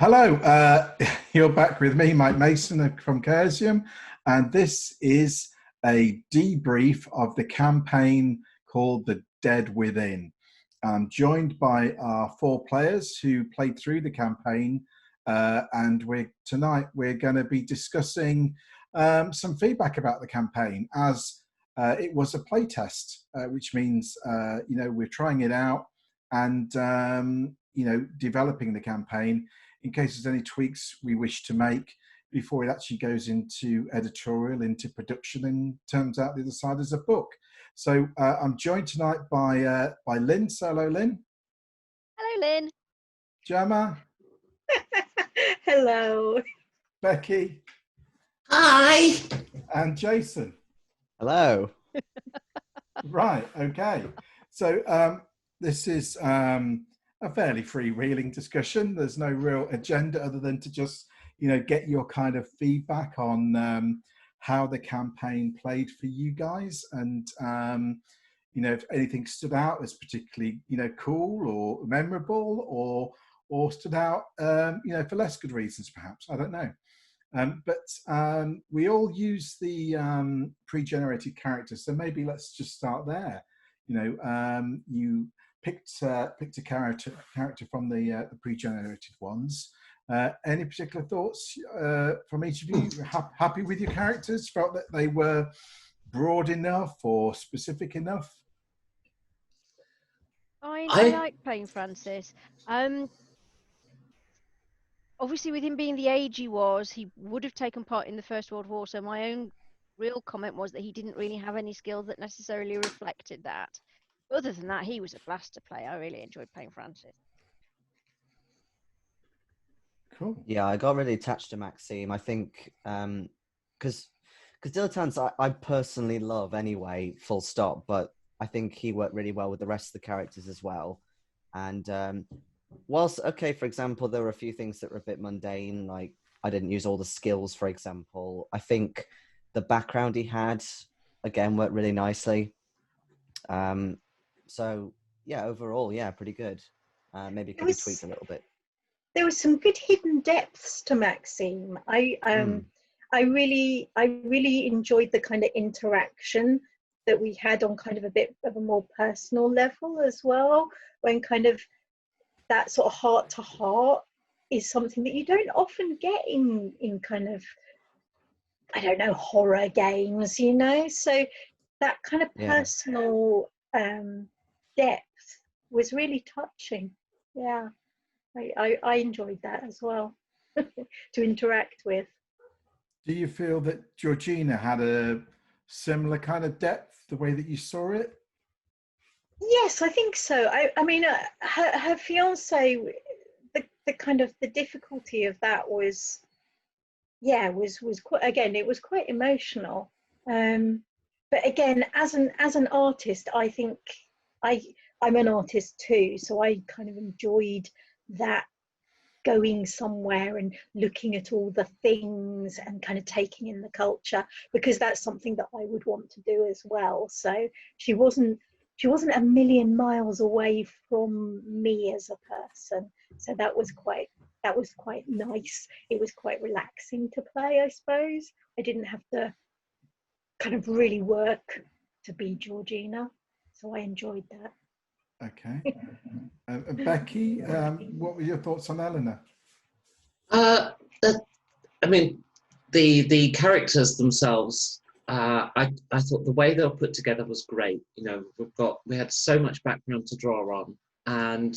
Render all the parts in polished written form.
Hello, you're back with me, Mike Mason from Chaosium, and this is a debrief of the campaign called The Dead Within. I'm joined by our four players who played through the campaign, and tonight we're going to be discussing some feedback about the campaign as it was a playtest, which means we're trying it out and developing the campaign in case there's any tweaks we wish to make before it actually goes into editorial, into production, and turns out the other side is a book. So I'm joined tonight by Lynne. So hello, Lynne. Hello, Lynne. Jema. Hello. Becky. Hi. And Jayson. Hello. Right, okay. So this is a fairly freewheeling discussion. There's no real agenda other than to just, get your kind of feedback on how the campaign played for you guys, and if anything stood out as particularly, cool or memorable, or stood out, for less good reasons, perhaps. I don't know. But we all use the pre-generated characters, so maybe let's just start there. You picked a character from the pre-generated ones. Any particular thoughts from each of you? Happy with your characters? Felt that they were broad enough or specific enough? I like playing Francis. Obviously, with him being the age he was, he would have taken part in the First World War. So my own real comment was that he didn't really have any skills that necessarily reflected that. Other than that, he was a blast to play. I really enjoyed playing Francis. Cool. Yeah, I got really attached to Maxime. I think because dilettantes I personally love anyway, full stop. But I think he worked really well with the rest of the characters as well. And whilst, okay, for example, there were a few things that were a bit mundane, like I didn't use all the skills, for example. I think the background he had, again, worked really nicely. So yeah, overall, yeah, pretty good. Maybe it could be tweaked a little bit. There was some good hidden depths to Maxime. I really enjoyed the kind of interaction that we had on kind of a bit of a more personal level as well, when kind of that sort of heart to heart is something that you don't often get in kind of, I don't know, horror games, so that kind of personal depth was really touching. Yeah, I enjoyed that as well to interact with. Do you feel that Georgina had a similar kind of depth, the way that you saw it? Yes, I think so. I mean, her fiance, the kind of the difficulty of that was quite, again, it was quite emotional. But again, as an artist, I think I'm an artist too, so I kind of enjoyed that, going somewhere and looking at all the things and kind of taking in the culture, because that's something that I would want to do as well. So she wasn't a million miles away from me as a person, so that was quite nice. It was quite relaxing to play, I suppose. I didn't have to kind of really work to be Georgina, so I enjoyed that. Okay. Becky, what were your thoughts on Eleanor? I mean, the characters themselves, I thought the way they were put together was great. We had so much background to draw on, and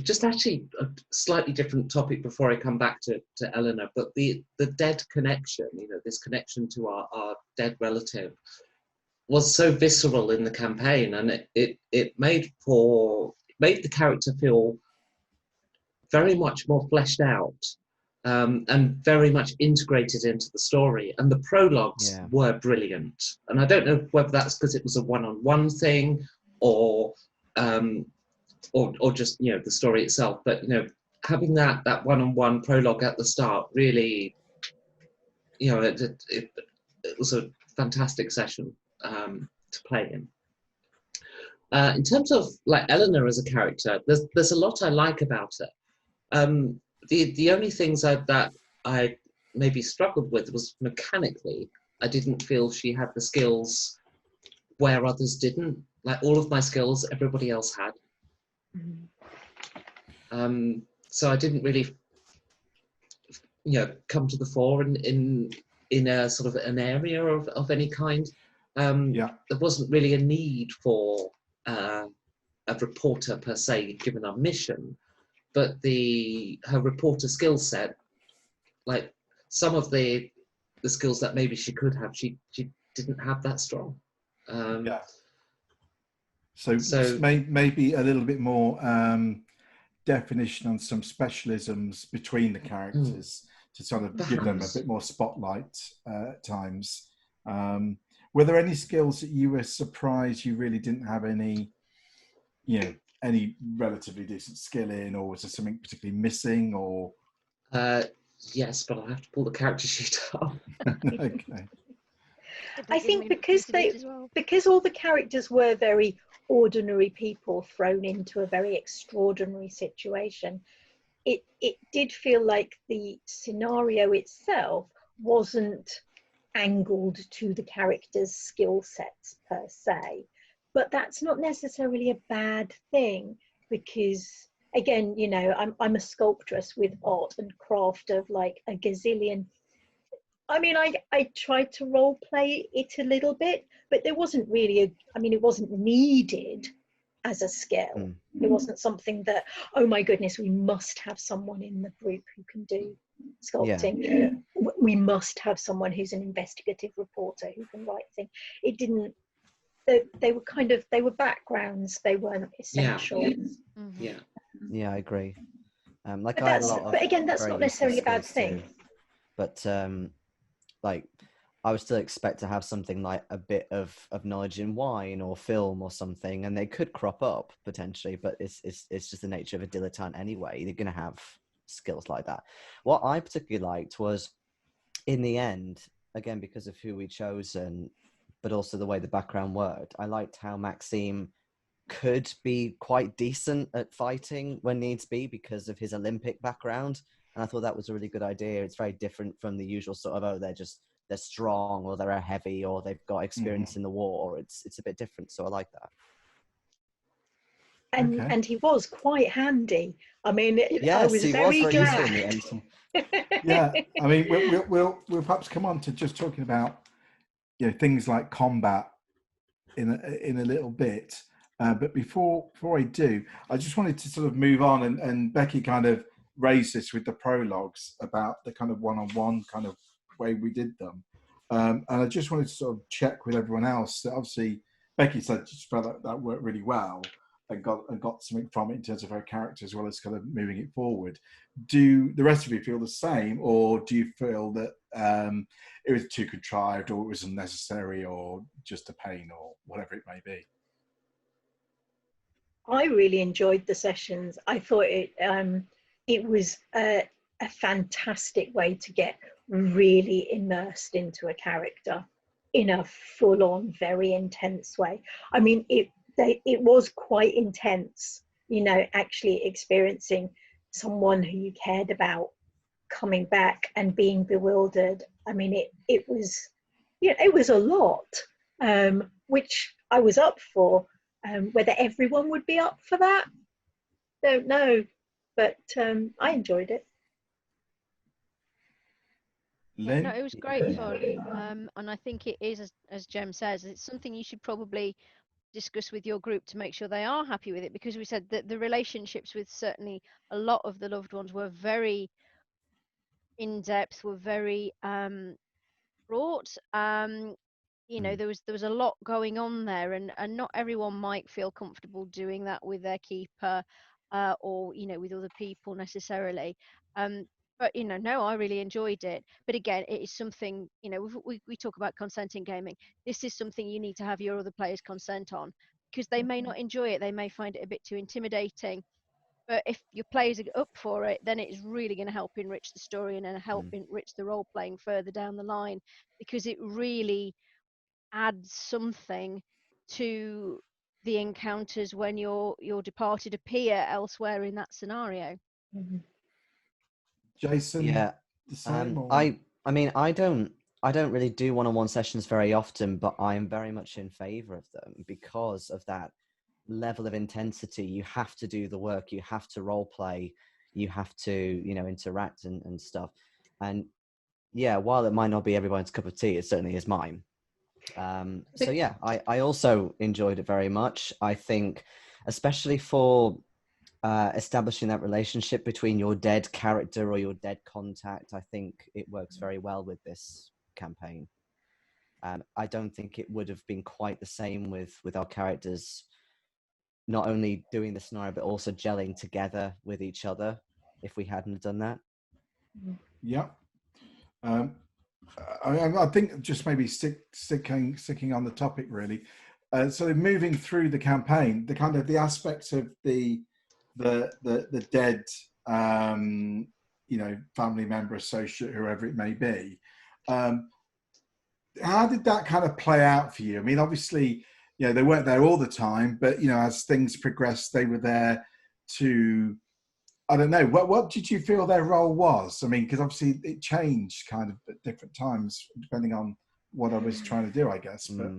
just actually a slightly different topic before I come back to Eleanor, but the dead connection, this connection to our dead relative, was so visceral in the campaign, and it made the character feel very much more fleshed out, and very much integrated into the story. And the prologues were brilliant. And I don't know whether that's because it was a one-on-one thing, or just the story itself. But having that one-on-one prologue at the start really, it was a fantastic session to play in. In terms of like Eleanor as a character, there's a lot I like about her. the only things that I maybe struggled with was mechanically. I didn't feel she had the skills where others didn't. Like all of my skills, everybody else had. So I didn't really, come to the fore in a sort of an area of any kind. There wasn't really a need for a reporter per se, given our mission, but her reporter skill set, like some of the skills that maybe she could have, she didn't have that strong. So maybe a little bit more definition on some specialisms between the characters to sort of give them a bit more spotlight at times. Were there any skills that you were surprised you really didn't have any relatively decent skill in, or was there something particularly missing? Or yes, but I'll have to pull the character sheet up. Okay. I think because all the characters were very ordinary people thrown into a very extraordinary situation, it did feel like the scenario itself wasn't angled to the characters' skill sets per se. But that's not necessarily a bad thing, because again, I'm a sculptress with art and craft of like a gazillion. I mean, I tried to role play it a little bit, but there wasn't really it wasn't needed as a skill. It wasn't something that, oh my goodness, we must have someone in the group who can do sculpting. We must have someone who's an investigative reporter who can write things. It didn't. They were backgrounds. They weren't essentials. Yeah, I agree. But again, that's not necessarily a bad thing. But I would still expect to have something like a bit of knowledge in wine or film or something, and they could crop up potentially, but it's just the nature of a dilettante anyway. They're going to have skills like that. What I particularly liked was, in the end, again, because of who we chosen, but also the way the background worked, I liked how Maxime could be quite decent at fighting when needs be because of his Olympic background. And I thought that was a really good idea. It's very different from the usual sort of, they're strong, or they're heavy, or they've got experience in the war. It's a bit different. So I like that. And he was quite handy. I mean, yes, I was very glad. Yeah, I mean, we'll perhaps come on to just talking about things like combat in a little bit. But before I do, I just wanted to sort of move on, and Becky kind of raised this with the prologues about the kind of one-on-one kind of way we did them. And I just wanted to sort of check with everyone else that obviously Becky said she felt that worked really well and got something from it in terms of her character as well as kind of moving it forward. Do the rest of you feel the same, or do you feel that it was too contrived, or it was unnecessary, or just a pain, or whatever it may be? I really enjoyed the sessions. I thought it was a fantastic way to get really immersed into a character in a full-on, very intense way. I mean, it was quite intense, actually experiencing someone who you cared about coming back and being bewildered. I mean, it was a lot, which I was up for. Whether everyone would be up for that, don't know, but I enjoyed it. Lynne? No, it was great fun, and I think it is, as Jem says, it's something you should probably discuss with your group to make sure they are happy with it, because we said that the relationships with certainly a lot of the loved ones were very in-depth, were very fraught. There was a lot going on there, and not everyone might feel comfortable doing that with their keeper, or with other people necessarily. But no, I really enjoyed it. But again, it is something, we talk about consent in gaming. This is something you need to have your other players consent on, because they may not enjoy it. They may find it a bit too intimidating. But if your players are up for it, then it's really going to help enrich the story and help enrich the role playing further down the line, because it really adds something to the encounters when your departed appear elsewhere in that scenario. Jayson, Yeah. the same? Or? I mean, I don't really do one-on-one sessions very often, but I am very much in favor of them because of that level of intensity. You have to do the work, you have to role play, you have to, you know, interact and stuff. And yeah, while it might not be everyone's cup of tea, it certainly is mine. So yeah, I also enjoyed it very much. I think, especially for establishing that relationship between your dead character or your dead contact, I think it works very well with this campaign. I don't think it would have been quite the same with our characters not only doing the scenario but also gelling together with each other if we hadn't done that. Yeah. I think just maybe sticking on the topic really. So moving through the campaign, the kind of the aspects of the dead, you know, family member, associate, whoever it may be. How did that kind of play out for you? I mean, obviously, you know, they weren't there all the time, but you know, as things progressed, they were there to. I don't know. What did you feel their role was? I mean, because obviously it changed kind of at different times depending on what I was trying to do, I guess. But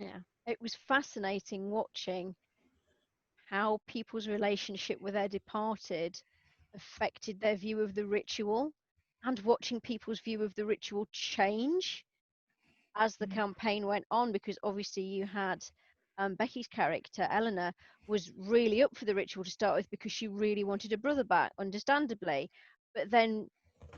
yeah, it was fascinating watching how people's relationship with their departed affected their view of the ritual, and watching people's view of the ritual change as the campaign went on, because obviously you had Becky's character, Eleanor, was really up for the ritual to start with because she really wanted her brother back, understandably. But then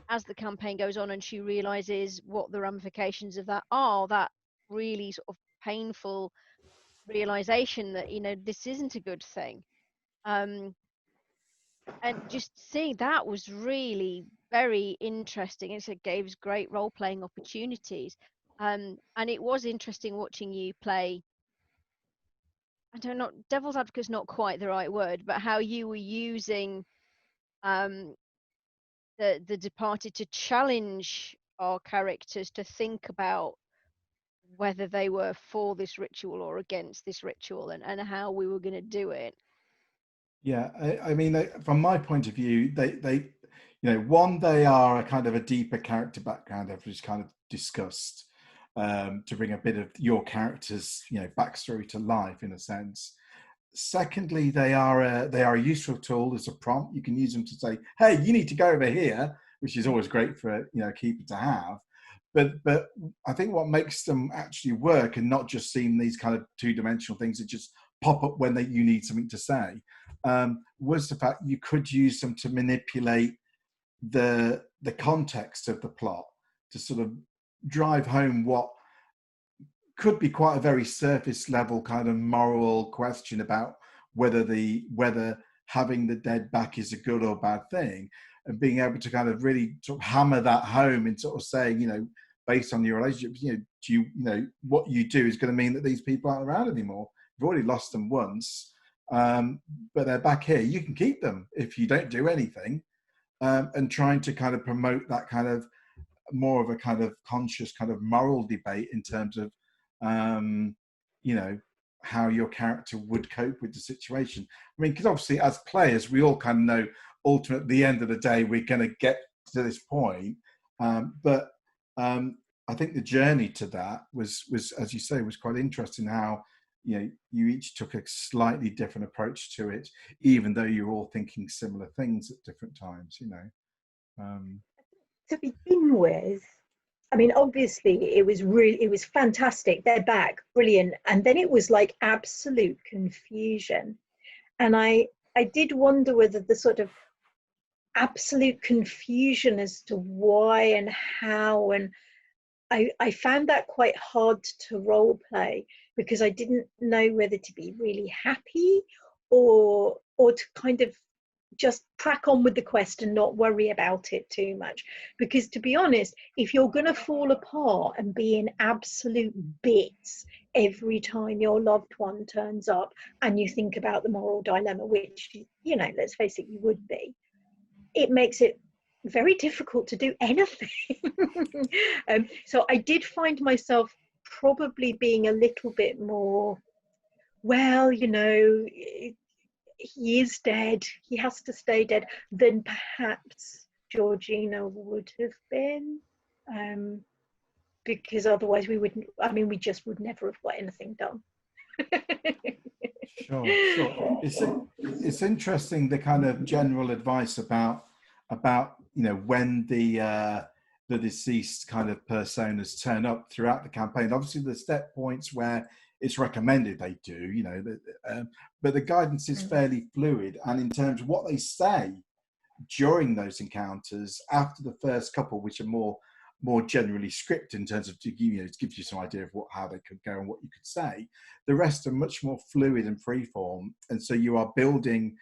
as the campaign goes on and she realizes what the ramifications of that are, that really sort of painful realization that, you know, this isn't a good thing. And just seeing that was really very interesting. It gave us great role-playing opportunities. And it was interesting watching you play, I don't know, devil's advocate is not quite the right word, but how you were using the departed to challenge our characters to think about whether they were for this ritual or against this ritual, and how we were going to do it. yeah, I mean, from my point of view, they, you know, one, they are a kind of a deeper character background, as we've kind of discussed, to bring a bit of your character's, you know, backstory to life in a sense. Secondly, they are a useful tool as a prompt. You can use them to say, "Hey, you need to go over here," which is always great for, you know, a keeper to have. But I think what makes them actually work and not just seem these kind of two-dimensional things that just pop up when you need something to say, was the fact you could use them to manipulate the context of the plot to sort of drive home what could be quite a very surface level kind of moral question about whether having the dead back is a good or bad thing, and being able to kind of really sort of hammer that home and sort of saying, you know, based on your relationship, you know, you know what you do is going to mean that these people aren't around anymore. You've already lost them once, but they're back here. You can keep them if you don't do anything, and trying to kind of promote that kind of more of a kind of conscious kind of moral debate in terms of you know, how your character would cope with the situation. I mean, because obviously as players, we all kind of know ultimately at the end of the day, we're going to get to this point. But I think the journey to that was, as you say, was quite interesting how, you know, you each took a slightly different approach to it, even though you're all thinking similar things at different times, you know. To begin with, I mean, obviously it was fantastic. They're back, brilliant. And then it was like absolute confusion. And I did wonder whether the sort of absolute confusion as to why and how, and I found that quite hard to role play because I didn't know whether to be really happy or to kind of just crack on with the quest and not worry about it too much. Because to be honest, if you're going to fall apart and be in absolute bits every time your loved one turns up and you think about the moral dilemma, which, you know, let's face it, you would be, it makes it very difficult to do anything. So I did find myself probably being a little bit more, well, you know, he is dead, he has to stay dead, than perhaps Georgina would have been, because otherwise we wouldn't. I mean, we just would never have got anything done. Sure, sure. It's interesting, the kind of general advice about when the deceased kind of personas turn up throughout the campaign. Obviously, the step points where it's recommended they do, but the guidance is fairly fluid, and in terms of what they say during those encounters after the first couple, which are more generally scripted in terms of to give you some idea of how they could go and what you could say. The rest are much more fluid and freeform, and so you are building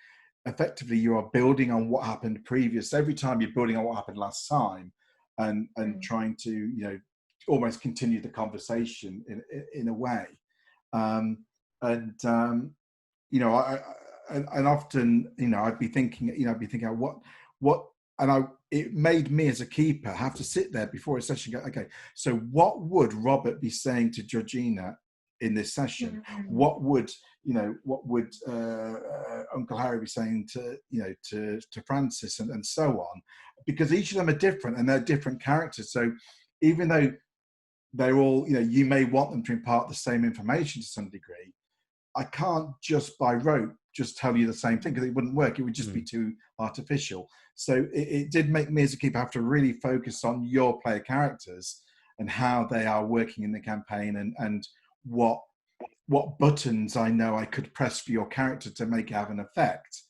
on what happened previous. Every time you're building on what happened last time, and trying to almost continue the conversation in a way. And often I'd be thinking what and it made me as a keeper have to sit there before a session go, okay, so what would Robert be saying to Georgina in this session? What would Uncle Harry be saying to Francis, and so on? Because each of them are different, and they're different characters. So even though they're all, you may want them to impart the same information to some degree, I can't just by rote just tell you the same thing, because it wouldn't work. It would just be too artificial. So it did make me as a keeper have to really focus on your player characters and how they are working in the campaign, and what buttons I know I could press for your character to make it have an effect.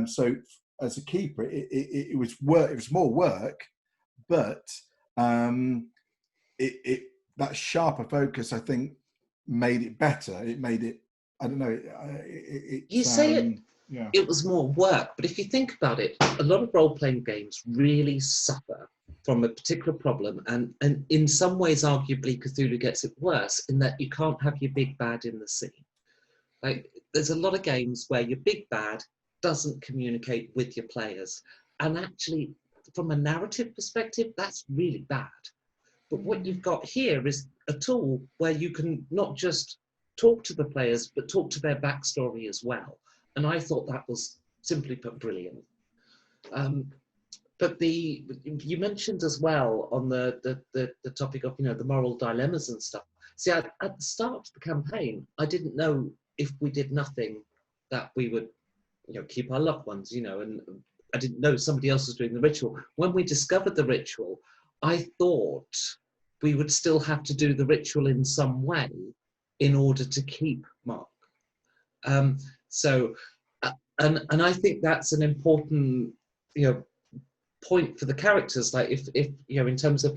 So as a keeper, it was work. It was more work, but that sharper focus, I think, made it better. It made it. I don't know. You say it. Yeah. It was more work, but if you think about it, a lot of role-playing games really suffer from a particular problem, and in some ways, arguably, Cthulhu gets it worse in that you can't have your big bad in the scene. Like, there's a lot of games where your big bad doesn't communicate with your players, and actually, from a narrative perspective, that's really bad. But what you've got here is a tool where you can not just talk to the players, but talk to their backstory as well. And I thought that was, simply put, brilliant. But you mentioned as well on the topic of the moral dilemmas and stuff. See, at the start of the campaign, I didn't know if we did nothing that we would keep our loved ones, and I didn't know somebody else was doing the ritual. When we discovered the ritual, I thought we would still have to do the ritual in some way in order to keep Mark. And I think that's an important point for the characters, like if in terms of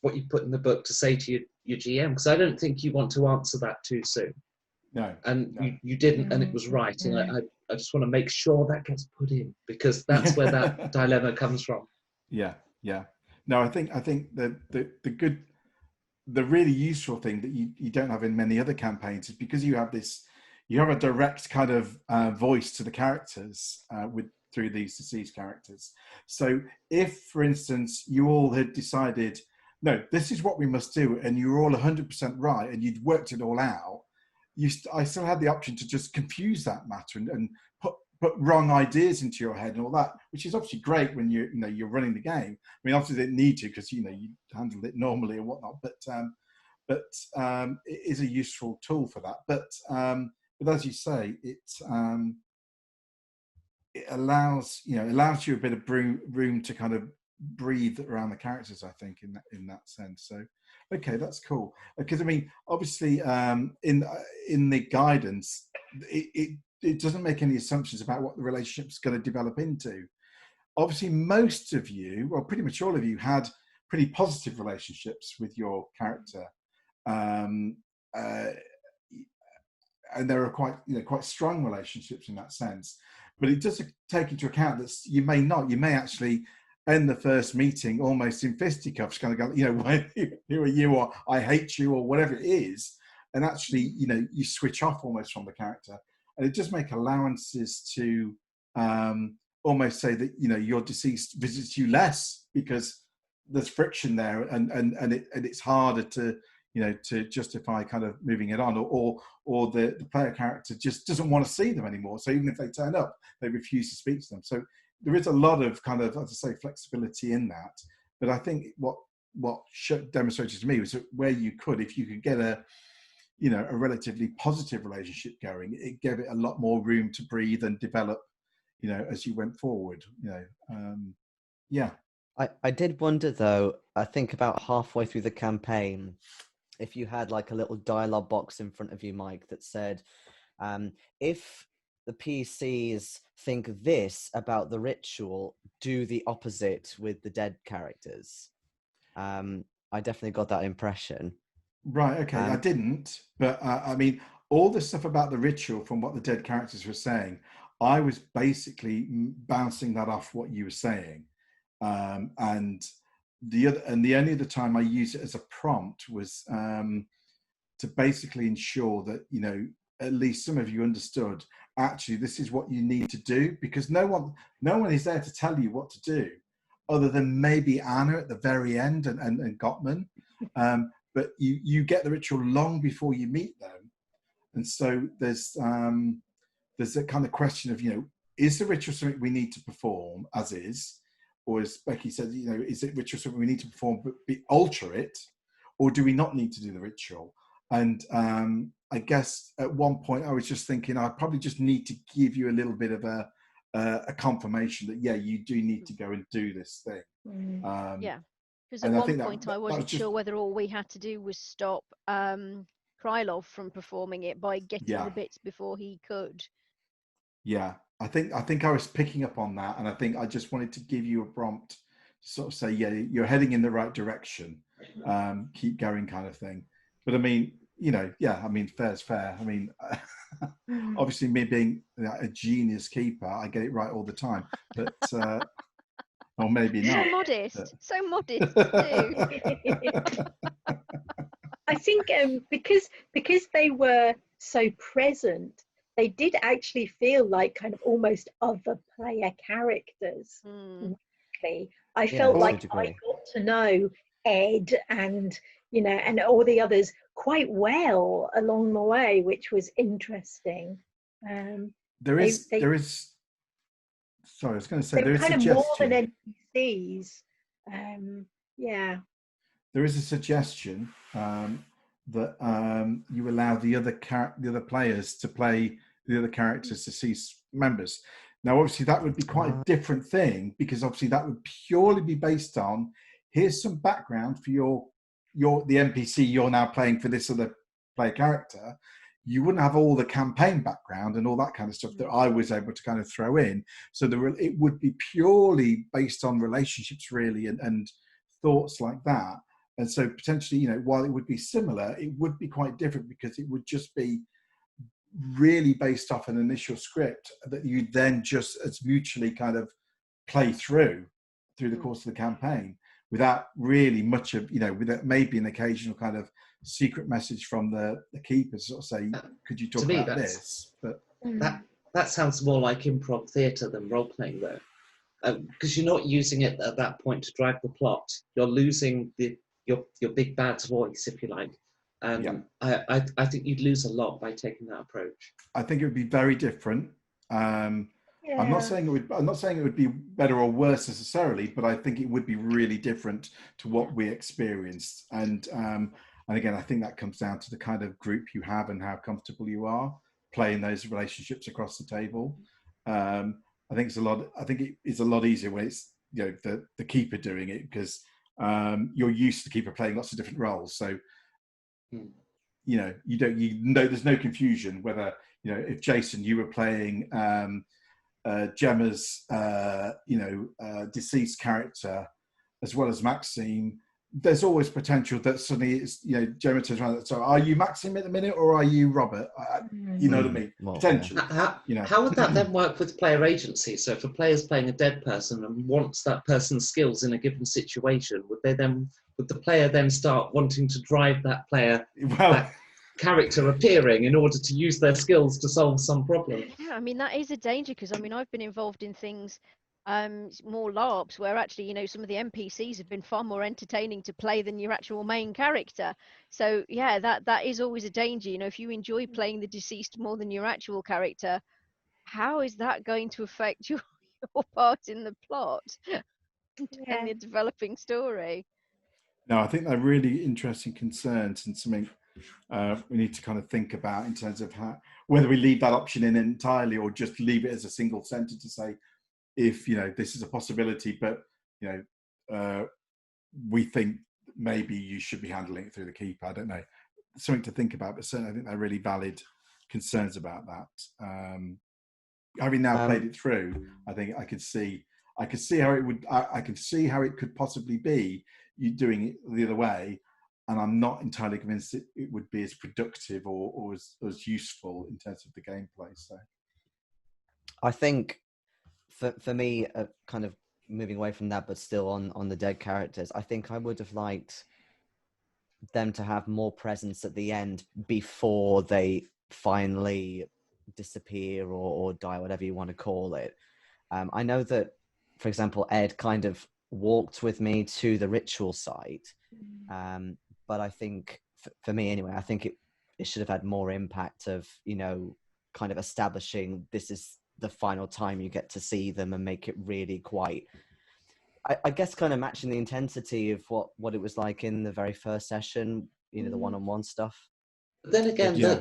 what you put in the book to say to your GM, because I don't think you want to answer that too soon. No. And no. You didn't, and it was right. And I just want to make sure that gets put in, because that's where that dilemma comes from. Yeah. No, I think that the really useful thing that you don't have in many other campaigns is because you have a direct kind of voice to the characters through these deceased characters. So if, for instance, you all had decided, no, this is what we must do, and you were all 100% right, and you'd worked it all out, I still had the option to just confuse that matter and put wrong ideas into your head and all that, which is obviously great when you're running the game. I mean, obviously they didn't need to, because you handled it normally and whatnot, but it is a useful tool for that. But as you say, it allows you a bit of room to kind of breathe around the characters, I think, in that sense. So okay, that's cool, because I mean, obviously in the guidance, it doesn't make any assumptions about what the relationship's going to develop into. Obviously, most of you, well, pretty much all of you, had pretty positive relationships with your character, and there are quite strong relationships in that sense. But it does take into account that you may actually end the first meeting almost in fisticuffs, kind of go, who are you, or I hate you, or whatever it is, and actually, you switch off almost from the character. And it does make allowances to almost say that your deceased visits you less, because there's friction there, and it's harder to justify kind of moving it on, or the player character just doesn't want to see them anymore. So even if they turn up, they refuse to speak to them. So there is a lot of kind of, as I say, flexibility in that. But I think what demonstrated to me was that where you could, if you could get a relatively positive relationship going, it gave it a lot more room to breathe and develop, as you went forward. Yeah. I did wonder though, I think about halfway through the campaign, if you had like a little dialogue box in front of you, Mike, that said, if the PCs think this about the ritual, do the opposite with the dead characters. I definitely got that impression. Right, okay, I didn't, but I mean, all the stuff about the ritual from what the dead characters were saying, I was basically bouncing that off what you were saying. And the only other time I used it as a prompt was to basically ensure that, at least some of you understood, actually, this is what you need to do, because no one is there to tell you what to do, other than maybe Anna at the very end and Gottman. But you get the ritual long before you meet them. And so there's a kind of question of, is the ritual something we need to perform as is? Or as Becky said, is it ritual something we need to perform but alter it? Or do we not need to do the ritual? And I guess at one point I was just thinking I probably just need to give you a little bit of a confirmation that, yeah, you do need to go and do this thing. Yeah. Because at one point I wasn't sure whether all we had to do was stop Krylov from performing it by getting the bits before he could. Yeah, I think I was picking up on that, and I think I just wanted to give you a prompt to sort of say, yeah, you're heading in the right direction. Keep going, kind of thing. But I mean, fair's fair. I mean, obviously, me being a genius keeper, I get it right all the time. But or maybe not. So modest too. I think because they were so present, they did actually feel like kind of almost other player characters. I felt like I got to know Ed and and all the others quite well along the way, which was interesting. There is. Sorry, I was going to say there is kind a of suggestion. More than NPCs. Yeah. There is a suggestion that you allow the other players to play the other characters, deceased members. Now, obviously, that would be quite a different thing, because obviously that would purely be based on, here's some background for the NPC you're now playing for this other player character. You wouldn't have all the campaign background and all that kind of stuff that I was able to kind of throw in. So it would be purely based on relationships, really, and thoughts like that. And so potentially, while it would be similar, it would be quite different, because it would just be really based off an initial script that you then just as mutually kind of play through the course of the campaign, without really much of, with maybe an occasional kind of secret message from the keepers, sort of say, could you talk about this? But that sounds more like improv theatre than role-playing, though, because you're not using it at that point to drive the plot. You're losing your big bad's voice, if you like. I think you'd lose a lot by taking that approach. I think it would be very different. I'm not saying it would be better or worse necessarily, but I think it would be really different to what we experienced. And again, I think that comes down to the kind of group you have and how comfortable you are playing those relationships across the table. I think it is a lot easier when it's the keeper doing it, because you're used to the keeper playing lots of different roles. So there's no confusion whether if Jayson, you were playing Jema's deceased character as well as Maxime, there's always potential that suddenly it's Jema turns around. So are you Maxime at the minute, or are you Robert? You know what I mean? Well, potentially. How would that then work with player agency? So if a player's playing a dead person and wants that person's skills in a given situation, would the player then start wanting to drive that player, that character appearing, in order to use their skills to solve some problem? Yeah, I mean, that is a danger, because I've been involved in things, more LARPs, where actually some of the NPCs have been far more entertaining to play than your actual main character. So yeah, that is always a danger. If you enjoy playing the deceased more than your actual character, how is that going to affect your your part in the plot Yeah. and the developing story. No, I think they're really interesting concerns and something we need to kind of think about in terms of how, whether we leave that option in entirely or just leave it as a single sentence to say, if, this is a possibility, but, we think maybe you should be handling it through the keeper. I don't know. Something to think about, but certainly I think they're really valid concerns about that. Having now played it through, I think I could see how it would. I can see how it could possibly be you doing it the other way, and I'm not entirely convinced it would be as productive or as useful in terms of the gameplay. So, I think for me, kind of moving away from that, but still on the dead characters, I think I would have liked them to have more presence at the end before they finally disappear or die, whatever you want to call it. I know that, for example, Ed kind of walked with me to the ritual site, but I think for me anyway, I think it should have had more impact of, kind of establishing this is the final time you get to see them and make it really quite, I guess, kind of matching the intensity of what it was like in the very first session, the one-on-one stuff. But then again, Yeah.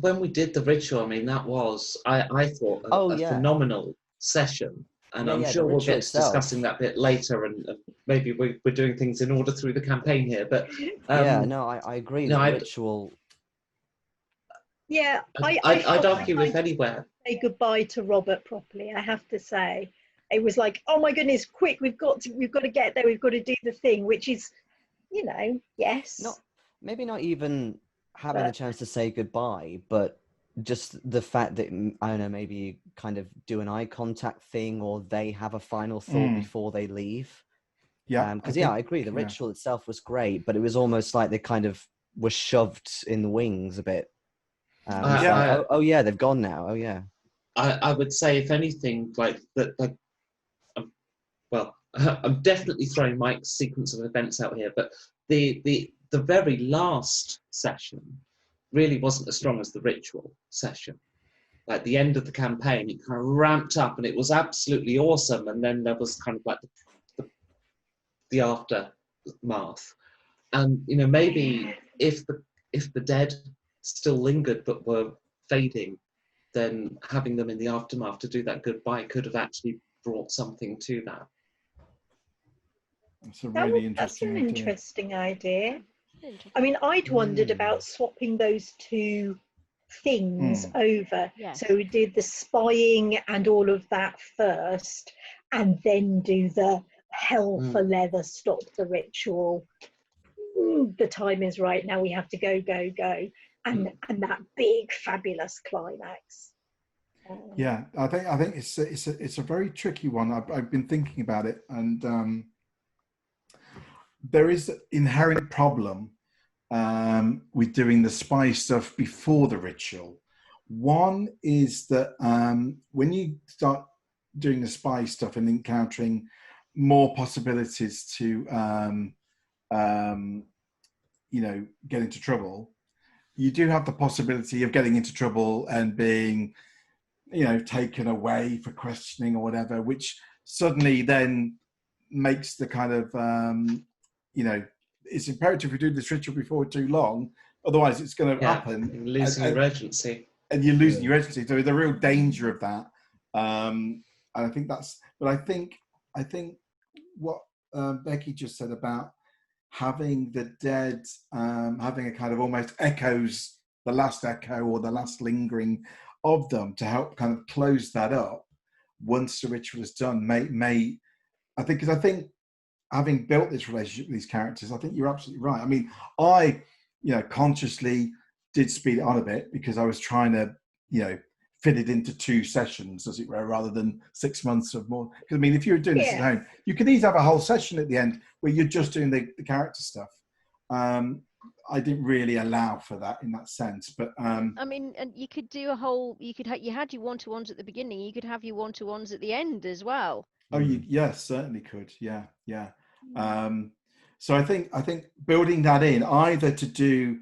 when we did the ritual, I mean, that was, I thought, a phenomenal session. And I'm sure we'll get to discussing that bit later, and maybe we're doing things in order through the campaign here. But I agree. The ritual. Yeah, I'd argue if anywhere. Say goodbye to Robert properly. I have to say, it was like, oh my goodness, quick! We've got to get there. We've got to do the thing, which is, yes. Maybe not even having the chance to say goodbye, but just the fact that, I don't know, maybe you kind of do an eye contact thing, or they have a final thought before they leave. Yeah, because I agree. The ritual itself was great, but it was almost like they kind of were shoved in the wings a bit. They've gone now. Oh yeah. I would say, if anything, like that. I'm definitely throwing Mike's sequence of events out here, but the very last session really wasn't as strong as the ritual session. Like the end of the campaign, it kind of ramped up and it was absolutely awesome. And then there was kind of like the aftermath. And maybe if the dead still lingered but were fading, then having them in the aftermath to do that goodbye could have actually brought something to that. That's a really that's an idea. interesting idea. I mean, I'd wondered about swapping those two things over. Yes. So we did the spying and all of that first, and then do the hell for leather, stop the ritual. The time is right now. We have to go, and that big fabulous climax. Yeah, I think it's a very tricky one. I've been thinking about it, and there is an inherent problem with doing the spy stuff before the ritual. One is that when you start doing the spy stuff and encountering more possibilities to get into trouble, you do have the possibility of getting into trouble and being taken away for questioning or whatever, which suddenly then makes the kind of it's imperative we do this ritual before too long, otherwise it's going to happen. You're losing your urgency. And you're losing your urgency. So the real danger of that. And I think I think what Becky just said about having the dead, having a kind of almost echoes, the last echo or the last lingering of them to help kind of close that up once the ritual is done may I think having built this relationship with these characters, I think you're absolutely right. I mean, I consciously did speed it on a bit because I was trying to fit it into 2 sessions, as it were, rather than 6 months of more. Because I mean, if you were doing this at home, you could easily have a whole session at the end where you're just doing the character stuff. I didn't really allow for that in that sense, but I mean, and you could do a whole. You had your one-to-ones at the beginning. You could have your one-to-ones at the end as well. Oh, yes, certainly could. Yeah. So I think building that in, either to do,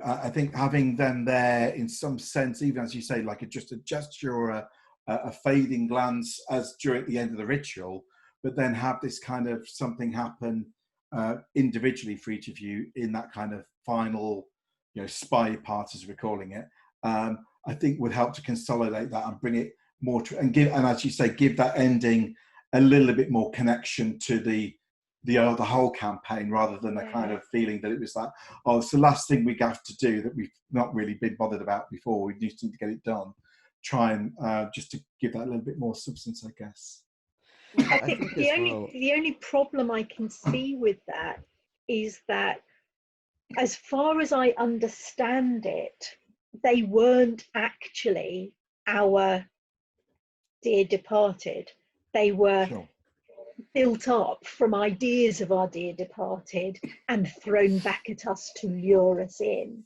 I think having them there in some sense, even as you say, like just a gesture a fading glance as during the end of the ritual, but then have this kind of something happen individually for each of you in that kind of final, spy part, as we're calling it. I think would help to consolidate that and bring it more to, and as you say, give that ending a little bit more connection to the whole campaign, rather than a kind of feeling that it was like, oh, it's the last thing we have to do that we've not really been bothered about before. We just need to get it done. Try and just to give that a little bit more substance, I guess. I think the only problem I can see with that is that, as far as I understand it, they weren't actually our dear departed. They were built up from ideas of our dear departed and thrown back at us to lure us in.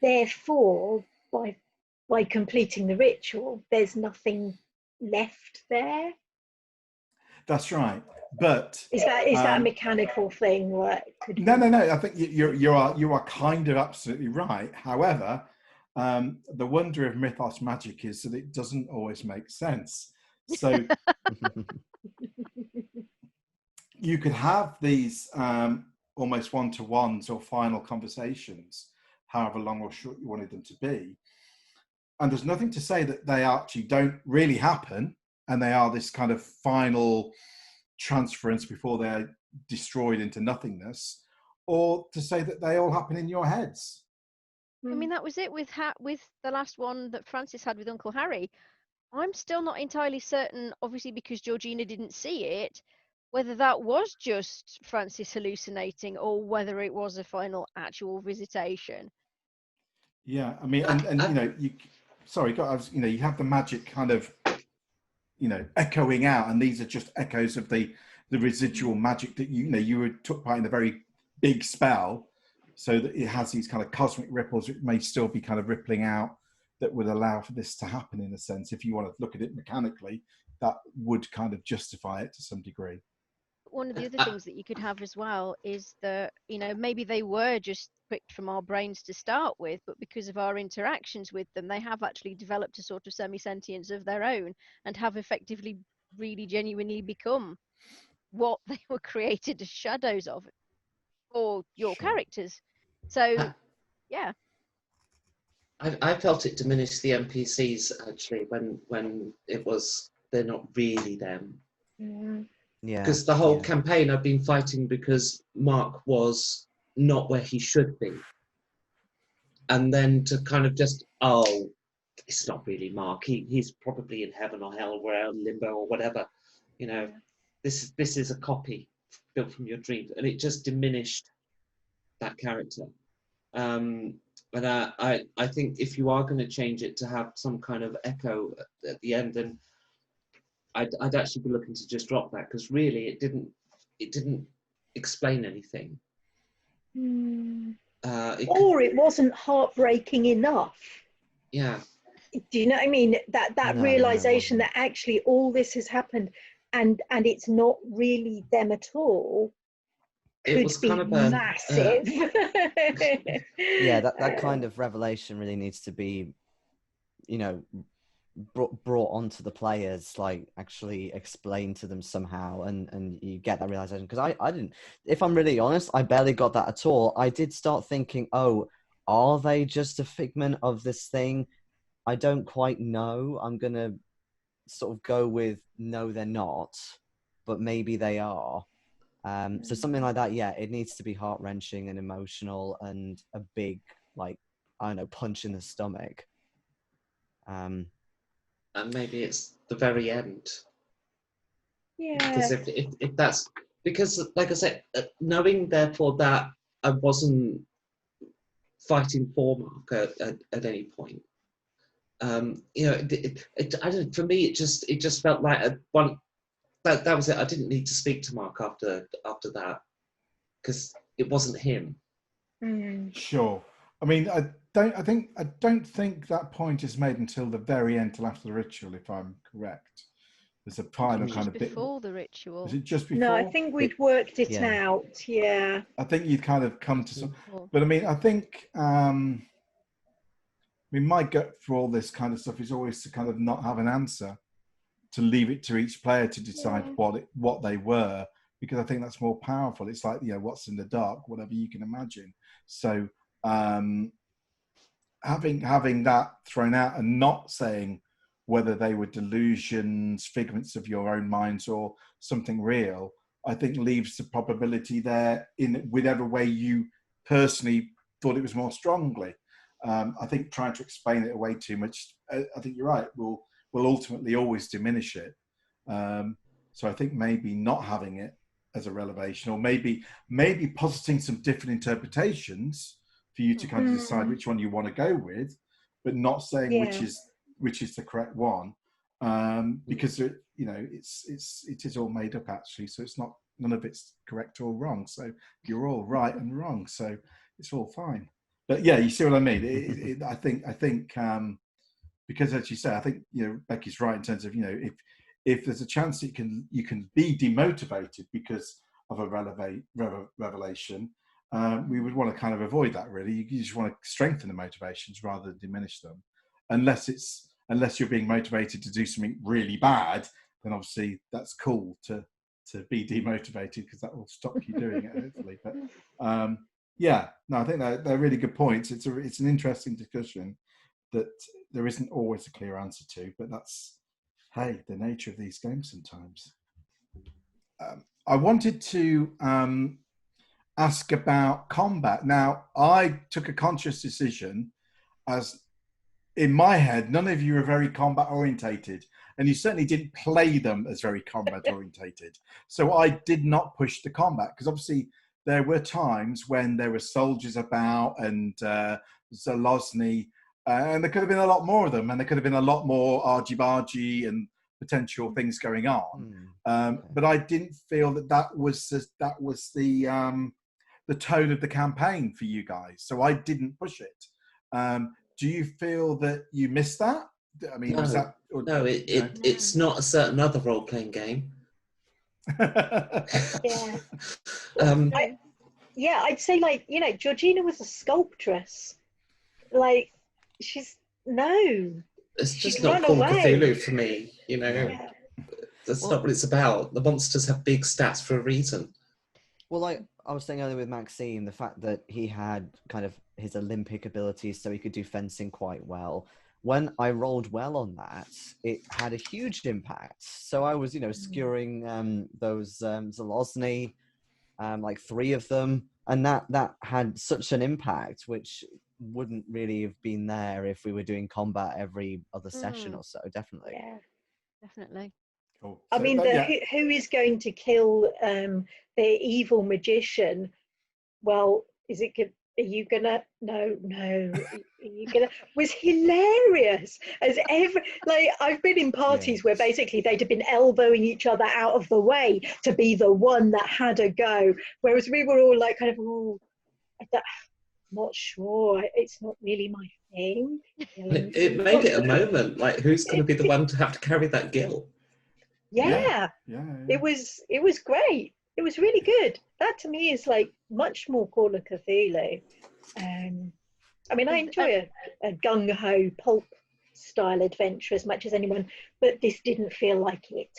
Therefore, by completing the ritual, there's nothing left there. That's right. But is that a mechanical thing? No. I think you are kind of absolutely right. However, the wonder of mythos magic is that it doesn't always make sense. So you could have these almost one-to-ones or final conversations, however long or short you wanted them to be. And there's nothing to say that they actually don't really happen, and they are this kind of final transference before they're destroyed into nothingness, or to say that they all happen in your heads. I mean, that was it with the last one that Francis had with Uncle Harry. I'm still not entirely certain, obviously because Georgina didn't see it, whether that was just Francis hallucinating or whether it was a final actual visitation. Yeah, I mean, and you have the magic kind of, echoing out, and these are just echoes of the residual magic that you took part in a very big spell, so that it has these kind of cosmic ripples. It may still be kind of rippling out that would allow for this to happen, in a sense. If you want to look at it mechanically, that would kind of justify it to some degree. One of the other things that you could have as well is that, maybe they were just picked from our brains to start with, but because of our interactions with them, they have actually developed a sort of semi-sentience of their own and have effectively really genuinely become what they were created as shadows of, or your characters. So, yeah. I felt it diminished the NPCs actually when it was, they're not really them. Yeah. Because the whole campaign I've been fighting because Mark was not where he should be. And then to kind of just, it's not really Mark. He's probably in heaven or hell, or limbo or whatever. This is a copy built from your dreams, and it just diminished that character. But I think if you are going to change it to have some kind of echo at the end, then I'd actually be looking to just drop that, because really it didn't explain anything. Or it wasn't heartbreaking enough. Yeah. Do you know what I mean? That realization that actually all this has happened and it's not really them at all could be kind of massive. Yeah, that kind of revelation really needs to be, brought onto the players, like actually explained to them somehow, and you get that realization. Because I didn't, if I'm really honest, I barely got that at all. I did start thinking, are they just a figment of this thing? I don't quite know. I'm gonna sort of go with no, they're not, but maybe they are. So something like that, it needs to be heart-wrenching and emotional and a big, punch in the stomach. And maybe it's the very end. Yeah. Because if that's, because like I said, knowing therefore that I wasn't fighting for Mark at any point, I don't. For me, it just felt like that was it. I didn't need to speak to Mark after that, because it wasn't him. Sure. I mean, I don't think that point is made until the very end, till after the ritual, if I'm correct. There's a final kind of bit before the ritual. Is it just before? No, I think we'd worked it out. Yeah. I think you'd kind of come to some, but I mean, I think mean, my gut for all this kind of stuff is always to kind of not have an answer, to leave it to each player to decide what they were, because I think that's more powerful. It's like, what's in the dark, whatever you can imagine. So having that thrown out and not saying whether they were delusions, figments of your own minds, or something real, I think leaves the probability there in whichever way you personally thought it was more strongly. I think trying to explain it away too much, I think you're right, will ultimately always diminish it. So I think maybe not having it as a revelation, or maybe positing some different interpretations for you to kind of decide which one you want to go with, but not saying which is the correct one, because it is all made up actually. So it's none of it's correct or wrong. So you're all right and wrong. So it's all fine. But yeah, you see what I mean. I think because as you say, I think Becky's right in terms of if there's a chance that you can be demotivated because of a revelation, we would want to kind of avoid that. Really, you just want to strengthen the motivations rather than diminish them, unless you're being motivated to do something really bad. Then obviously that's cool to be demotivated, because that will stop you doing it hopefully. But I think they're really good points. It's an interesting discussion that there isn't always a clear answer to, but that's the nature of these games sometimes. I wanted to ask about combat. Now, I took a conscious decision, as in my head, none of you are very combat orientated, and you certainly didn't play them as very combat orientated. So I did not push the combat, because obviously there were times when there were soldiers about and Zelozny, and there could have been a lot more of them, and there could have been a lot more argy-bargy and potential things going on. But I didn't feel that was the tone of the campaign for you guys, so I didn't push it. Do you feel that you missed that? I mean, it's not a certain other role-playing game. I'd say Georgina was a sculptress. It's just not Call of Cthulhu for me, That's not what it's about. The monsters have big stats for a reason. Well, like I was saying earlier with Maxime, the fact that he had kind of his Olympic abilities, so he could do fencing quite well. When I rolled well on that, it had a huge impact. So I was, skewering those Zelozny, like 3 of them, and that had such an impact, which wouldn't really have been there if we were doing combat every other session or so. Definitely. Yeah, definitely. Cool. I mean, who is going to kill the evil magician? Well, are you gonna? No. Are you gonna? Was hilarious as ever. I've been in parties where basically they'd have been elbowing each other out of the way to be the one that had a go, whereas we were all like, kind of, I'm not sure. It's not really my thing. It made it a moment. Like, who's going to be the one to have to carry that guilt? Yeah. It was great. It was really good. That to me is much more Call of Cthulhu. I mean, I enjoy a gung-ho pulp style adventure as much as anyone, but this didn't feel like it.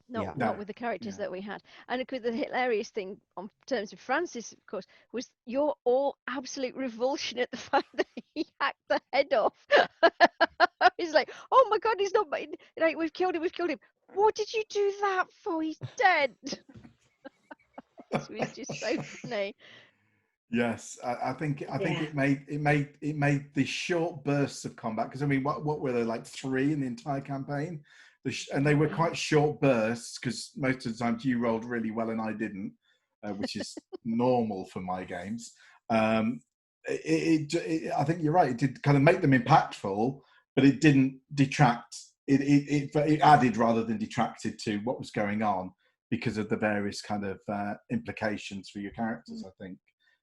Not with the characters that we had. And of course, the hilarious thing on terms of Francis, of course, was your all absolute revulsion at the fact that he hacked the head off. He's like, oh my God, he's not, we've killed him. What did you do that for? He's dead. It was just so funny. Yes, I think it made the short bursts of combat, because I mean, what were there, like 3 in the entire campaign? And they were quite short bursts, because most of the time you rolled really well and I didn't, which is normal for my games. I think you're right. It did kind of make them impactful, but it didn't detract. It added rather than detracted to what was going on, because of the various kind of implications for your characters, I think.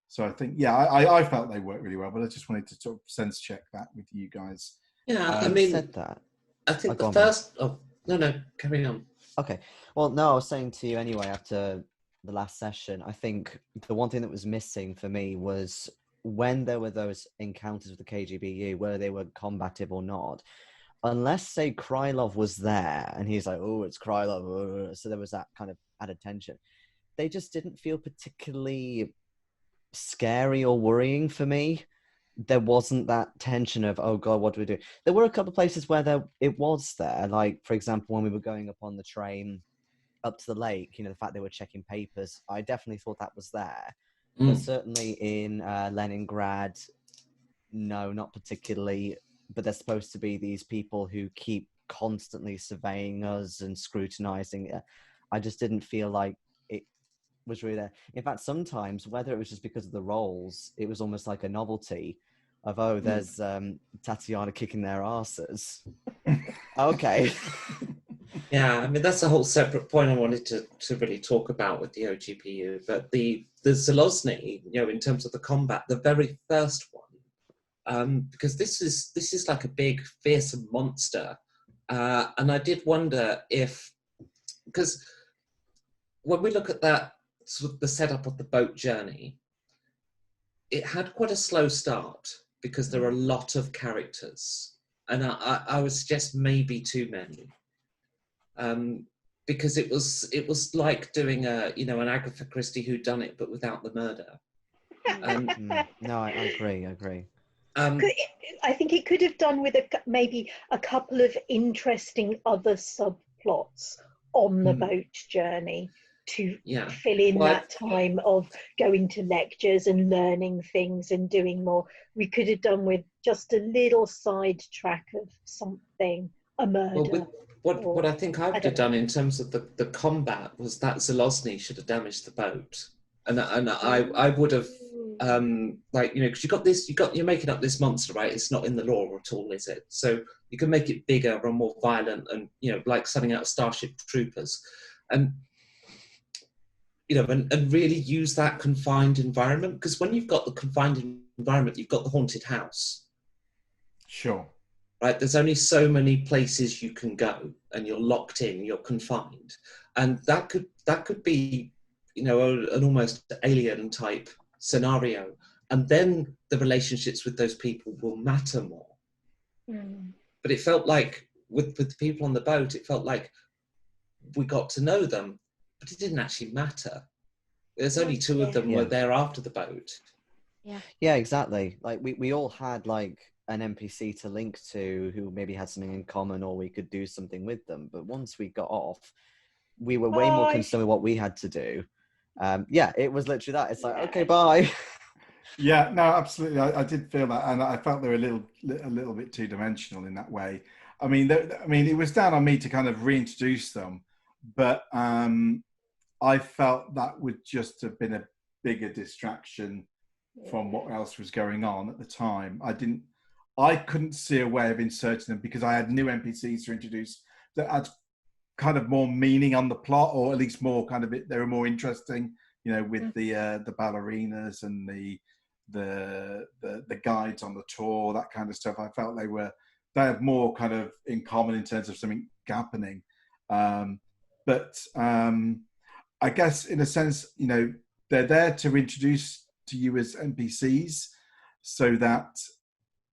So I think, I felt they worked really well, but I just wanted to sort of sense check that with you guys. Yeah, I mean, said that. I think the first... Oh, no, carry on. Okay. Well, no, I was saying to you anyway, after the last session, I think the one thing that was missing for me was when there were those encounters with the KGBU, whether they were combative or not, unless, say, Krylov was there and he's like, oh, it's Krylov, so there was that kind of added tension, they just didn't feel particularly scary or worrying for me. There wasn't that tension of, oh God, what do we do? There were a couple of places where it was there. Like, for example, when we were going up on the train up to the lake, the fact they were checking papers, I definitely thought that was there. But certainly in Leningrad, no, not particularly. But there's supposed to be these people who keep constantly surveying us and scrutinizing it. I just didn't feel like it was really there. In fact, sometimes, whether it was just because of the roles, it was almost like a novelty of, oh, there's Tatiana kicking their asses. Okay. Yeah, I mean, that's a whole separate point I wanted to really talk about with the OGPU. But the Zelozny, in terms of the combat, the very first one, because this is like a big, fearsome monster. And I did wonder if, because when we look at that, sort of the setup of the boat journey, it had quite a slow start because there are a lot of characters. And I would suggest maybe too many. Because it was like doing an Agatha Christie whodunit, but without the murder. No, I agree. I think it could have done with maybe a couple of interesting other subplots on the boat journey to fill in that time of going to lectures and learning things and doing more. We could have done with just a little side track of something, a murder. Well, what I think I would have done in terms of the combat was that Zelozny should have damaged the boat, and I would have because you're making up this monster, right? It's not in the lore at all, is it? So you can make it bigger and more violent, and like sending out Starship Troopers, and and really use that confined environment, because when you've got the confined environment, you've got the haunted house. Sure. Right, there's only so many places you can go, and you're locked in, you're confined, and that could be, an almost alien type scenario, and then the relationships with those people will matter more. But it felt like with the people on the boat, it felt like we got to know them, but it didn't actually matter. There's only two of them were there after the boat. Yeah, exactly. Like we all had like an NPC to link to who maybe had something in common, or we could do something with them. But once we got off, we were way more concerned with what we had to do. It was literally that. It's like, okay, bye. Yeah, no, absolutely. I did feel that, and I felt they were a little bit two-dimensional in that way. I mean, it was down on me to kind of reintroduce them, but I felt that would just have been a bigger distraction from what else was going on at the time. I couldn't see a way of inserting them because I had new NPCs to introduce that had kind of more meaning on the plot, or at least more kind of they were more interesting, with the ballerinas and the guides on the tour, that kind of stuff. I felt they have more kind of in common in terms of something happening. But I guess in a sense, they're there to introduce to you as NPCs so that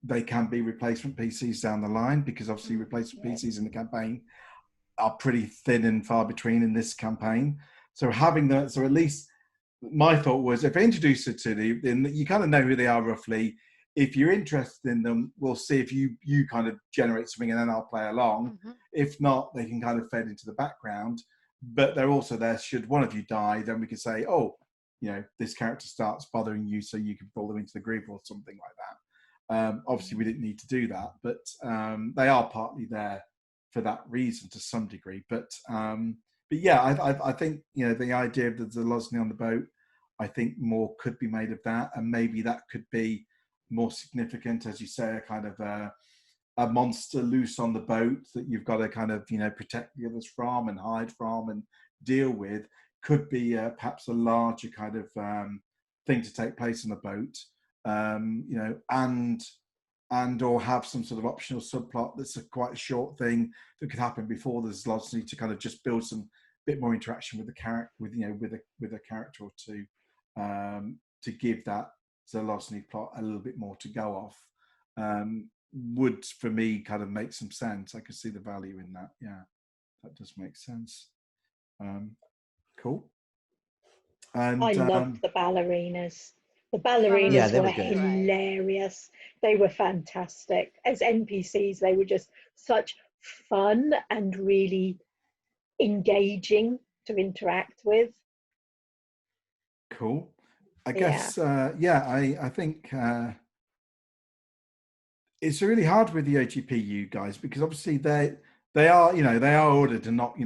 they can be replacement PCs down the line, because obviously replacement PCs in the campaign are pretty thin and far between in this campaign. So having that, so at least my thought was, if I introduce it to you, then you kind of know who they are roughly. If you're interested in them, we'll see if you kind of generate something, and then I'll play along. If not, they can kind of fade into the background. But they're also there, should one of you die, then we can say, oh, this character starts bothering you, so you can pull them into the group or something like that. Obviously, we didn't need to do that, but they are partly there for that reason to some degree. But yeah, I think the idea of the Zelozny on the boat, I think more could be made of that, and maybe that could be more significant, as you say, a kind of a monster loose on the boat that you've got to kind of protect the others from and hide from and deal with. Could be perhaps a larger kind of thing to take place on the boat, and or have some sort of optional subplot that's quite a short thing that could happen before there's Zelozny, to kind of just build some bit more interaction with the character, with a character or two, to give that a larceny plot a little bit more to go off, would for me kind of make some sense. I could see the value in that. Yeah, that does make sense. Cool. And I loved the ballerinas. The Yeah, ballerinas they were were good. hilarious. They were fantastic. As NPCs, they were just such fun and really engaging to interact with. cool. I guess I think it's really hard with the OGPU guys, because obviously they are ordered to not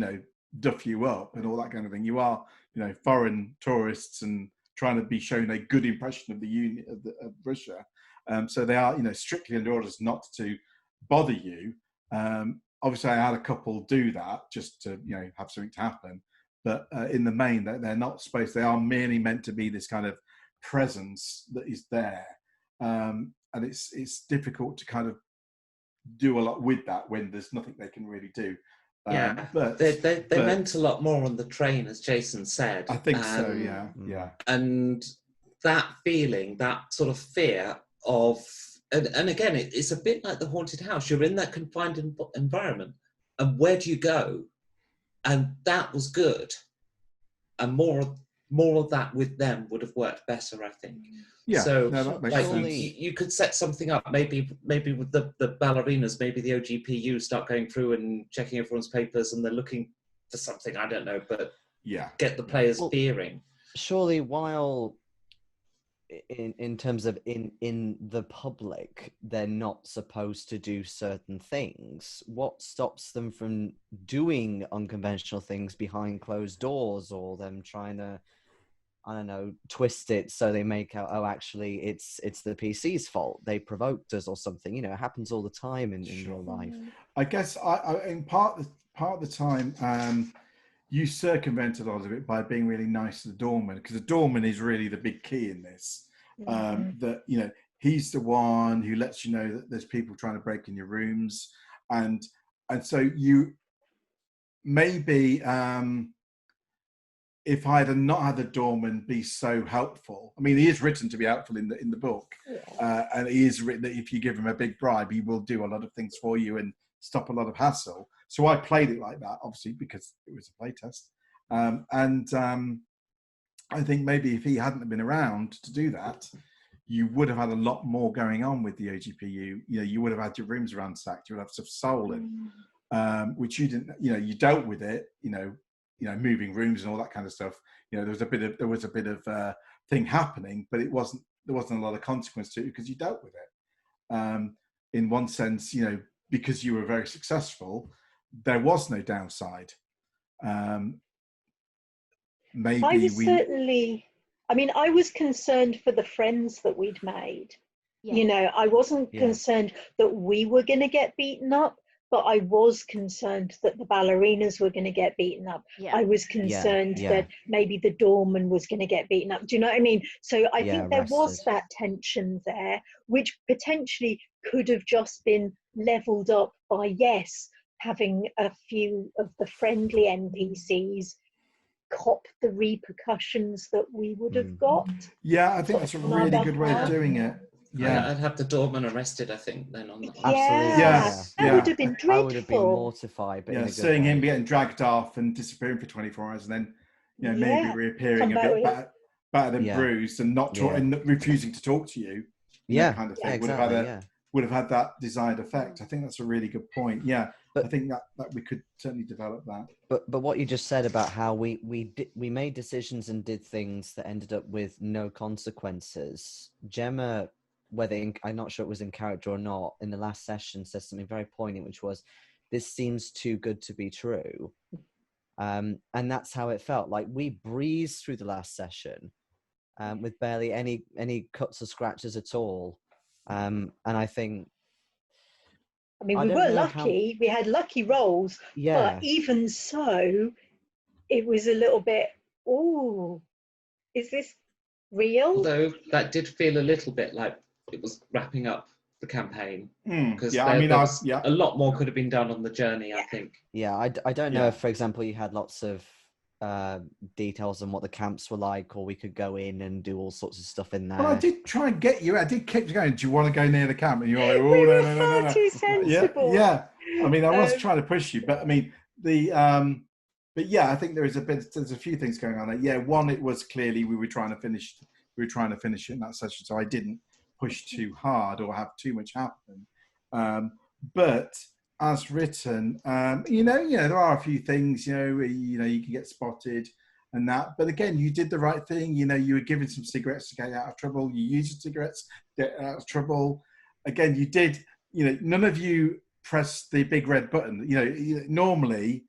duff you up and all that kind of thing. You are foreign tourists and trying to be shown a good impression of the unit of Russia, so they are strictly under orders not to bother you. Obviously I had a couple do that just to have something to happen, but in the main they're not supposed. They are merely meant to be this kind of presence that is there, and it's difficult to kind of do a lot with that when there's nothing they can really do. But they meant a lot more on the train, as Jayson said. I think so. Yeah. And that feeling, that sort of fear of, and again, it's a bit like the haunted house. You're in that confined environment, and where do you go? And that was good, and more of that with them would have worked better, I think. Yeah. So that makes like sense. you could set something up, maybe with the ballerinas, maybe the OGPU start going through and checking everyone's papers, and they're looking for something, I don't know, but get the players fearing. Surely, while in terms of in the public, they're not supposed to do certain things. What stops them from doing unconventional things behind closed doors, or them trying to, I don't know, twist it so they make out, oh, actually, it's the PC's fault. They provoked us or something. It happens all the time in real life. I guess I in part of the time, you circumvent a lot of it by being really nice to the doorman, because the doorman is really the big key in this. That he's the one who lets you know that there's people trying to break in your rooms, and so you maybe if I had not had the doorman be so helpful, I mean, he is written to be helpful in the book, and he is written that if you give him a big bribe, he will do a lot of things for you and stop a lot of hassle. So I played it like that, obviously, because it was a playtest, and I think maybe if he hadn't been around to do that, you would have had a lot more going on with the OGPU. You would have had your rooms ransacked. You would have stuff stolen, which you didn't. You dealt with it. Moving rooms and all that kind of stuff. There was a bit of thing happening, but there wasn't a lot of consequence to it because you dealt with it. In one sense, because you were very successful, there was no downside. Maybe I was concerned for the friends that we'd made. I wasn't concerned that we were going to get beaten up, but I was concerned that the ballerinas were going to get beaten up. I was concerned that maybe the doorman was going to get beaten up. Do you know what I mean? So I think there was that tension there, which potentially could have just been leveled up by, having a few of the friendly NPCs cop the repercussions that we would have got. Yeah, I think that's a really good way of doing it. Yeah, I'd have the doorman arrested, I think, then on the Absolutely. That would have been dreadful. I would have been mortified. But seeing him getting dragged off and disappearing for 24 hours, and then maybe reappearing a bit battered and bruised, and and refusing to talk to you. That kind of thing would have had that desired effect. I think that's a really good point. But I think that we could certainly develop that. But what you just said about how we made decisions and did things that ended up with no consequences. Jema, I'm not sure it was in character or not, in the last session says something very poignant, which was, "This seems too good to be true," and that's how it felt. Like we breezed through the last session with barely any cuts or scratches at all, and I think. I mean, we were lucky. We had lucky rolls, but even so, it was a little bit, is this real? Although that did feel a little bit like it was wrapping up the campaign. Because a lot more could have been done on the journey, I think. Yeah, I don't know if, for example, you had lots of details on what the camps were like, or we could go in and do all sorts of stuff in there. Well, I did try and get you. I did keep going. Do you want to go near the camp? And you're like, oh, We no, were no, no, no, far no. too Yeah, sensible. yeah. I mean, I was Um, trying to push you, but I mean, but yeah, I think there's a few things going on there. Yeah, one, it was clearly we were trying to finish it in that session, so I didn't push too hard or have too much happen. But as written, there are a few things, where, you can get spotted and that. But again, you did the right thing. You were given some cigarettes to get out of trouble. You used the cigarettes to get out of trouble. Again, you did. None of you pressed the big red button. Normally,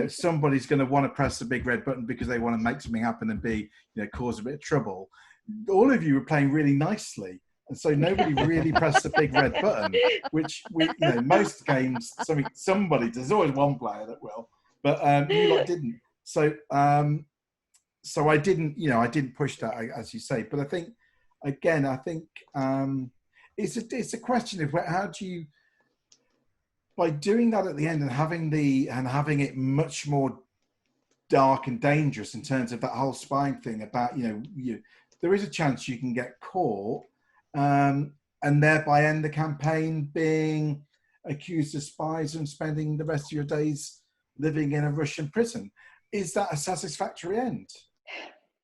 somebody's going to want to press the big red button because they want to make something happen and cause a bit of trouble. All of you were playing really nicely. And so nobody really pressed the big red button, which most games, somebody, there's always one player that will, but you lot didn't. So I didn't push that, as you say. But I think, again, it's a question of how do you, by doing that at the end and having it much more dark and dangerous in terms of that whole spying thing about, there is a chance you can get caught. And thereby end the campaign being accused of spies and spending the rest of your days living in a Russian prison. Is that a satisfactory end?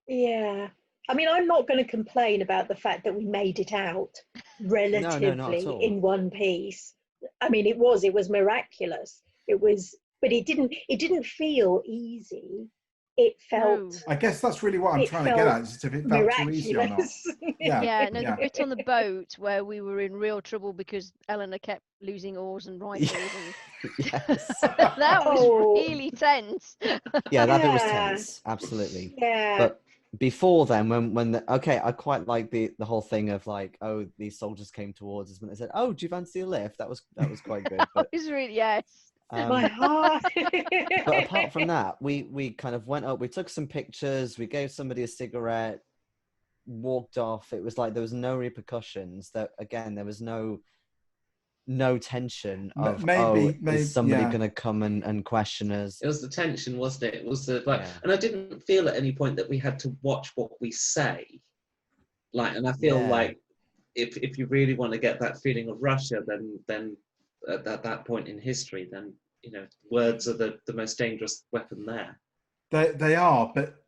Yeah. I mean, I'm not going to complain about the fact that we made it out relatively not at all. in one piece. I mean, it was miraculous. But it didn't feel easy. It felt. I guess that's really what I'm trying to get at, is if it felt too easy or not. The bit on the boat where we were in real trouble because Eleanor kept losing oars and rifles. Yes. That was really tense. Yeah, that bit was tense. Absolutely. Yeah. But before then, when I quite like the whole thing of like, oh, these soldiers came towards us when they said, oh, do you fancy a lift? That was quite good. But, it was really, yes. My heart. But apart from that, we kind of went up, we took some pictures, we gave somebody a cigarette, walked off. It was like there was no repercussions. That again, there was no tension of maybe is somebody going to come and question us. It was the tension, wasn't it? It was and I didn't feel at any point that we had to watch what we say. And I feel like if you really want to get that feeling of Russia, then at that point in history, then words are the most dangerous weapon there. They are, but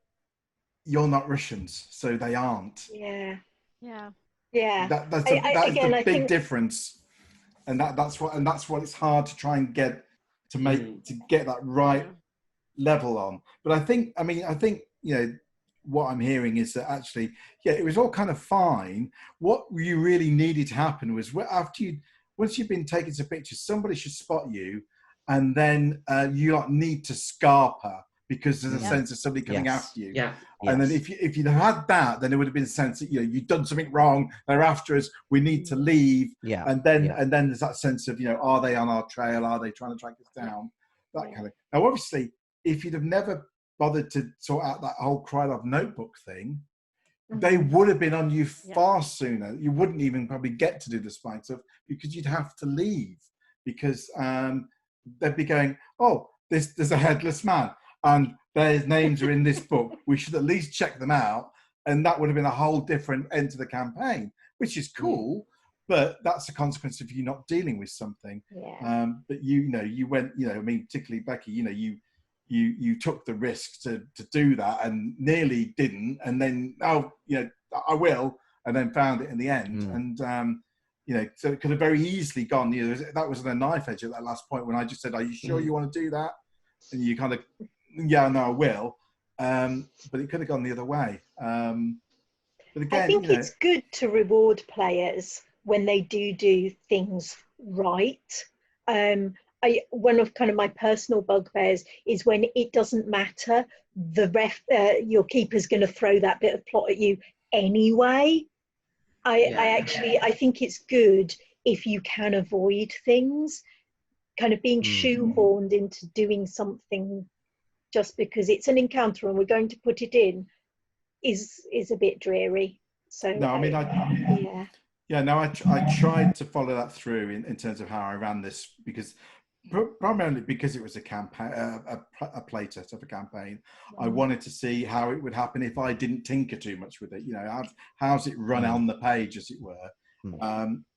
you're not Russians, so they aren't. Yeah. That's the big difference, and that's what it's hard to try and get to get that right level on. But I think what I'm hearing is that actually, it was all kind of fine. What you really needed to happen was once you've been taken to pictures, somebody should spot you, and then you need to scarp her because there's a sense of somebody coming after you. Yeah. And then if you'd had that, then it would have been a sense that you've done something wrong. They're after us. We need to leave. Yeah. And then there's that sense of are they on our trail? Are they trying to track us down? That kind of. Now, obviously, if you'd have never bothered to sort out that whole Krylov notebook thing, they would have been on you far sooner. You wouldn't even probably get to do the spying stuff because you'd have to leave because they'd be going, oh, there's a headless man and their names are in this book. We should at least check them out. And that would have been a whole different end to the campaign, which is cool, but that's a consequence of you not dealing with something. Yeah. But you went, particularly Becky, you took the risk to do that and nearly didn't, and then I will, and then found it in the end. And so it could have very easily gone. That was on a knife edge at that last point when I just said, "Are you sure you want to do that?" And you kind of, "Yeah, no, I will." But it could have gone the other way. But again, I think it's good to reward players when they do things right. One of kind of my personal bugbears is when it doesn't matter. Your keeper's going to throw that bit of plot at you anyway. I think it's good if you can avoid things, kind of being shoehorned into doing something just because it's an encounter and we're going to put it in is a bit dreary. So no, I tried to follow that through in terms of how I ran this because Primarily because it was a campaign, a playtest of a campaign. I wanted to see how it would happen if I didn't tinker too much with it. How's it run on the page, as it were.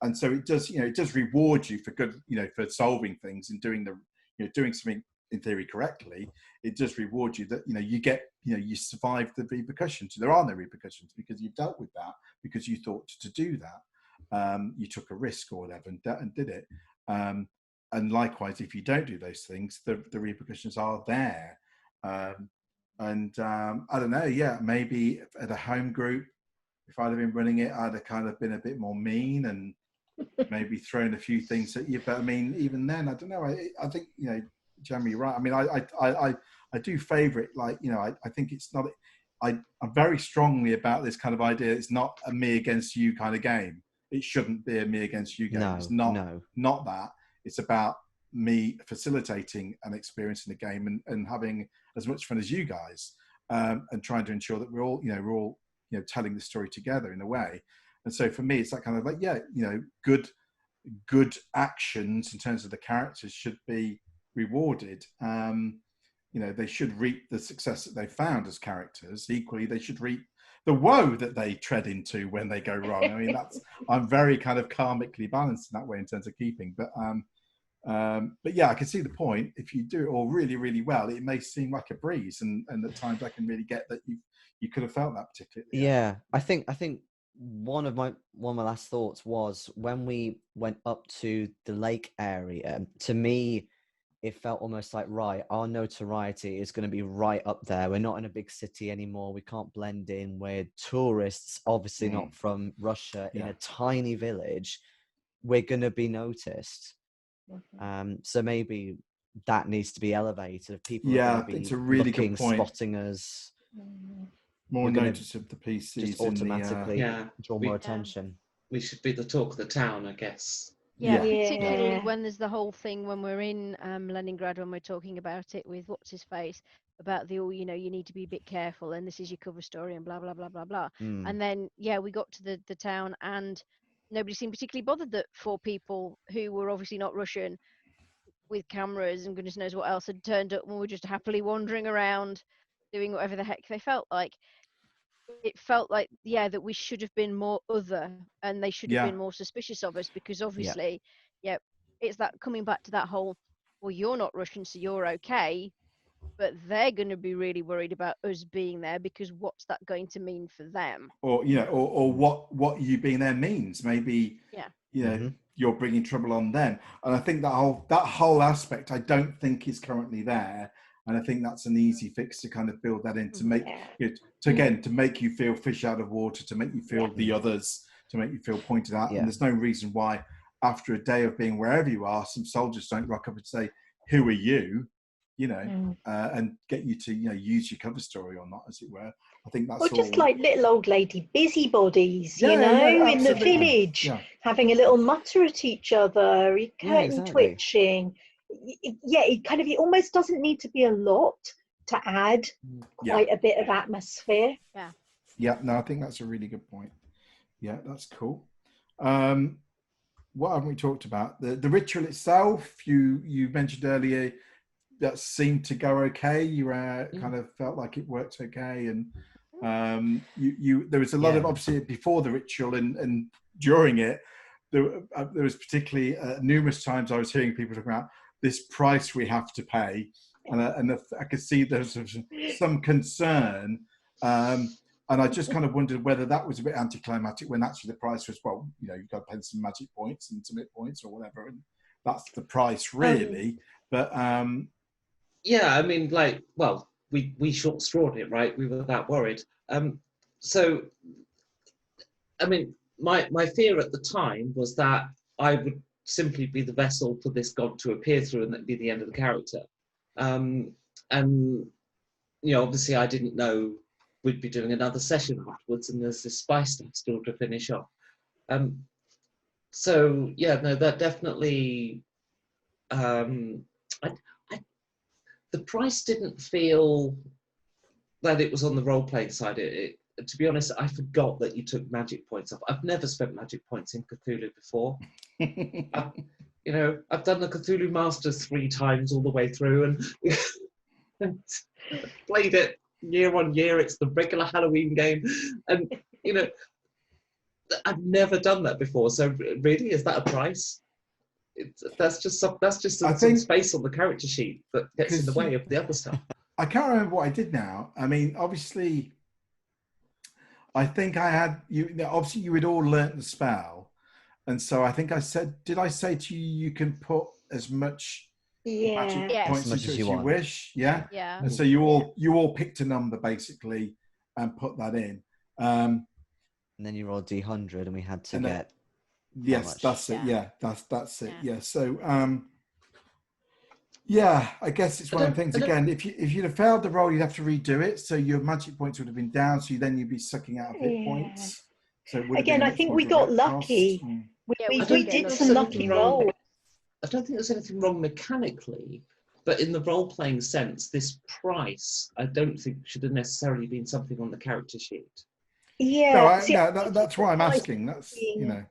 And so it does, it does reward you for good, for solving things and doing doing something in theory correctly. It does reward you that you get, you survive the repercussions. There are no repercussions because you've dealt with that, because you thought to do that. You took a risk or whatever and did it. And likewise, if you don't do those things, the repercussions are there. I don't know, maybe at a home group, if I'd have been running it, I'd have kind of been a bit more mean and maybe thrown a few things at you. But I mean, even then, I don't know. I think, Jema, you're right. I mean, I do favour it. Like, I think it's not. I'm very strongly about this kind of idea. It's not a me against you kind of game. It shouldn't be a me against you game. No, it's not that. It's about me facilitating an experience in the game and having as much fun as you guys, and trying to ensure that we're all telling the story together in a way. And so for me, it's that kind of like, good actions in terms of the characters should be rewarded. They should reap the success that they found as characters. Equally, they should reap the woe that they tread into when they go wrong. I mean, I'm very kind of karmically balanced in that way in terms of keeping. But yeah, I can see the point. If you do it all really, really well, it may seem like a breeze, and at times I can really get that you could have felt that particularly. Yeah, I think one of my last thoughts was when we went up to the lake area. To me, it felt almost like, right, our notoriety is going to be right up there. We're not in a big city anymore. We can't blend in. We're tourists, obviously not from Russia, in a tiny village. We're going to be noticed. So maybe that needs to be elevated. If people are going to be it's a really good point. Spotting us, more notice of the PCs, just automatically draw more attention. We should be the talk of the town, I guess. Yeah, particularly when there's the whole thing when we're in Leningrad, when we're talking about it with what's his face about the you need to be a bit careful and this is your cover story and blah blah blah blah blah. And then we got to the town and nobody seemed particularly bothered that 4 people who were obviously not Russian with cameras and goodness knows what else had turned up and were just happily wandering around doing whatever the heck they felt like. It felt like that we should have been more other, and they should have been more suspicious of us, because obviously it's that coming back to that whole, well, you're not Russian so you're okay, but they're going to be really worried about us being there, because what's that going to mean for them, or or what you being there means. Maybe you're bringing trouble on them. And I think that whole aspect I don't think is currently there. And I think that's an easy fix to kind of build that in, to make it, to make you feel fish out of water, to make you feel the others, to make you feel pointed out. And there's no reason why, after a day of being wherever you are, some soldiers don't rock up and say, "Who are you?" And get you to use your cover story or not, as it were. I think that's just like little old lady busybodies, in the village, having a little mutter at each other, curtain twitching. It almost doesn't need to be a lot to add quite a bit of atmosphere. No, I think that's a really good point. That's cool. What haven't we talked about? The ritual itself, you mentioned earlier, that seemed to go okay. You kind of felt like it worked okay, and there was a lot of, obviously, before the ritual and during it, there was particularly numerous times I was hearing people talking about this price we have to pay, and I could see there's some concern, and I just kind of wondered whether that was a bit anticlimactic, when actually the price was, well, you've got to pay some magic points and some hit points or whatever, and that's the price really. But I mean, we short strawed it, right? We were that worried. So I mean, my fear at the time was that I would simply be the vessel for this god to appear through, and that'd be the end of the character. And obviously I didn't know we'd be doing another session afterwards, and there's this spy stuff still to finish off. That definitely. The price didn't feel that it was on the role-playing side. To be honest, I forgot that you took magic points off. I've never spent magic points in Cthulhu before. You know, I've done the Cthulhu Masters 3 times all the way through, and played it year on year. It's the regular Halloween game, and you know, I've never done that before. So really, is that a price? That's just some space on the character sheet that gets in the way of the other stuff. I can't remember what I did now. I mean, obviously, I think I had you. Obviously, you had all learnt the spell, and so I think I said, did I say to you, you can put as much magic Yeah. points As much into as it you want. wish? Yeah. Yeah. And so you all picked a number basically and put that in. And then you rolled D100, and we had to get. Yes, much? that's it. Yeah. Yeah, that's it. Yeah. Yeah. So yeah, I guess it's one of the things. Again, if you'd have failed the roll, you'd have to redo it. So your magic points would have been down. So then you'd be sucking out of hit points. So it would Again, have I been think much we more got of a cost. lucky. Yeah, We we did did get some lucky. lucky rolls. I don't think there's anything wrong mechanically, but in the role-playing sense, this price, I don't think should have necessarily been something on the character sheet. Yeah. No, that's why I'm asking. That's, you know.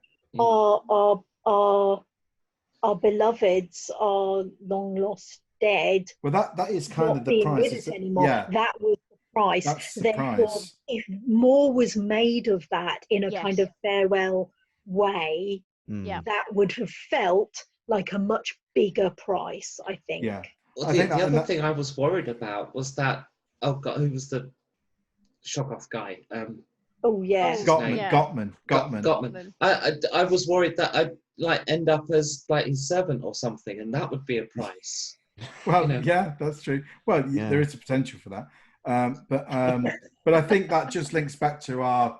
Our beloveds, our long lost dead, Well, that is kind not of the being price. with us anymore. Yeah, That was the price. that's the Therefore, price. if more was made of that in a Yes. kind of farewell way, Yeah. that would have felt like a much bigger price, I think. Yeah. Well, I the think that- other thing I was worried about was that, oh God, who was the shock-off guy? Oh yeah. Gottman. I was worried that I'd like end up as like his servant or something, and that would be a price. Well, you know. yeah, that's true. Well, there is a potential for that. But I think that just links back to our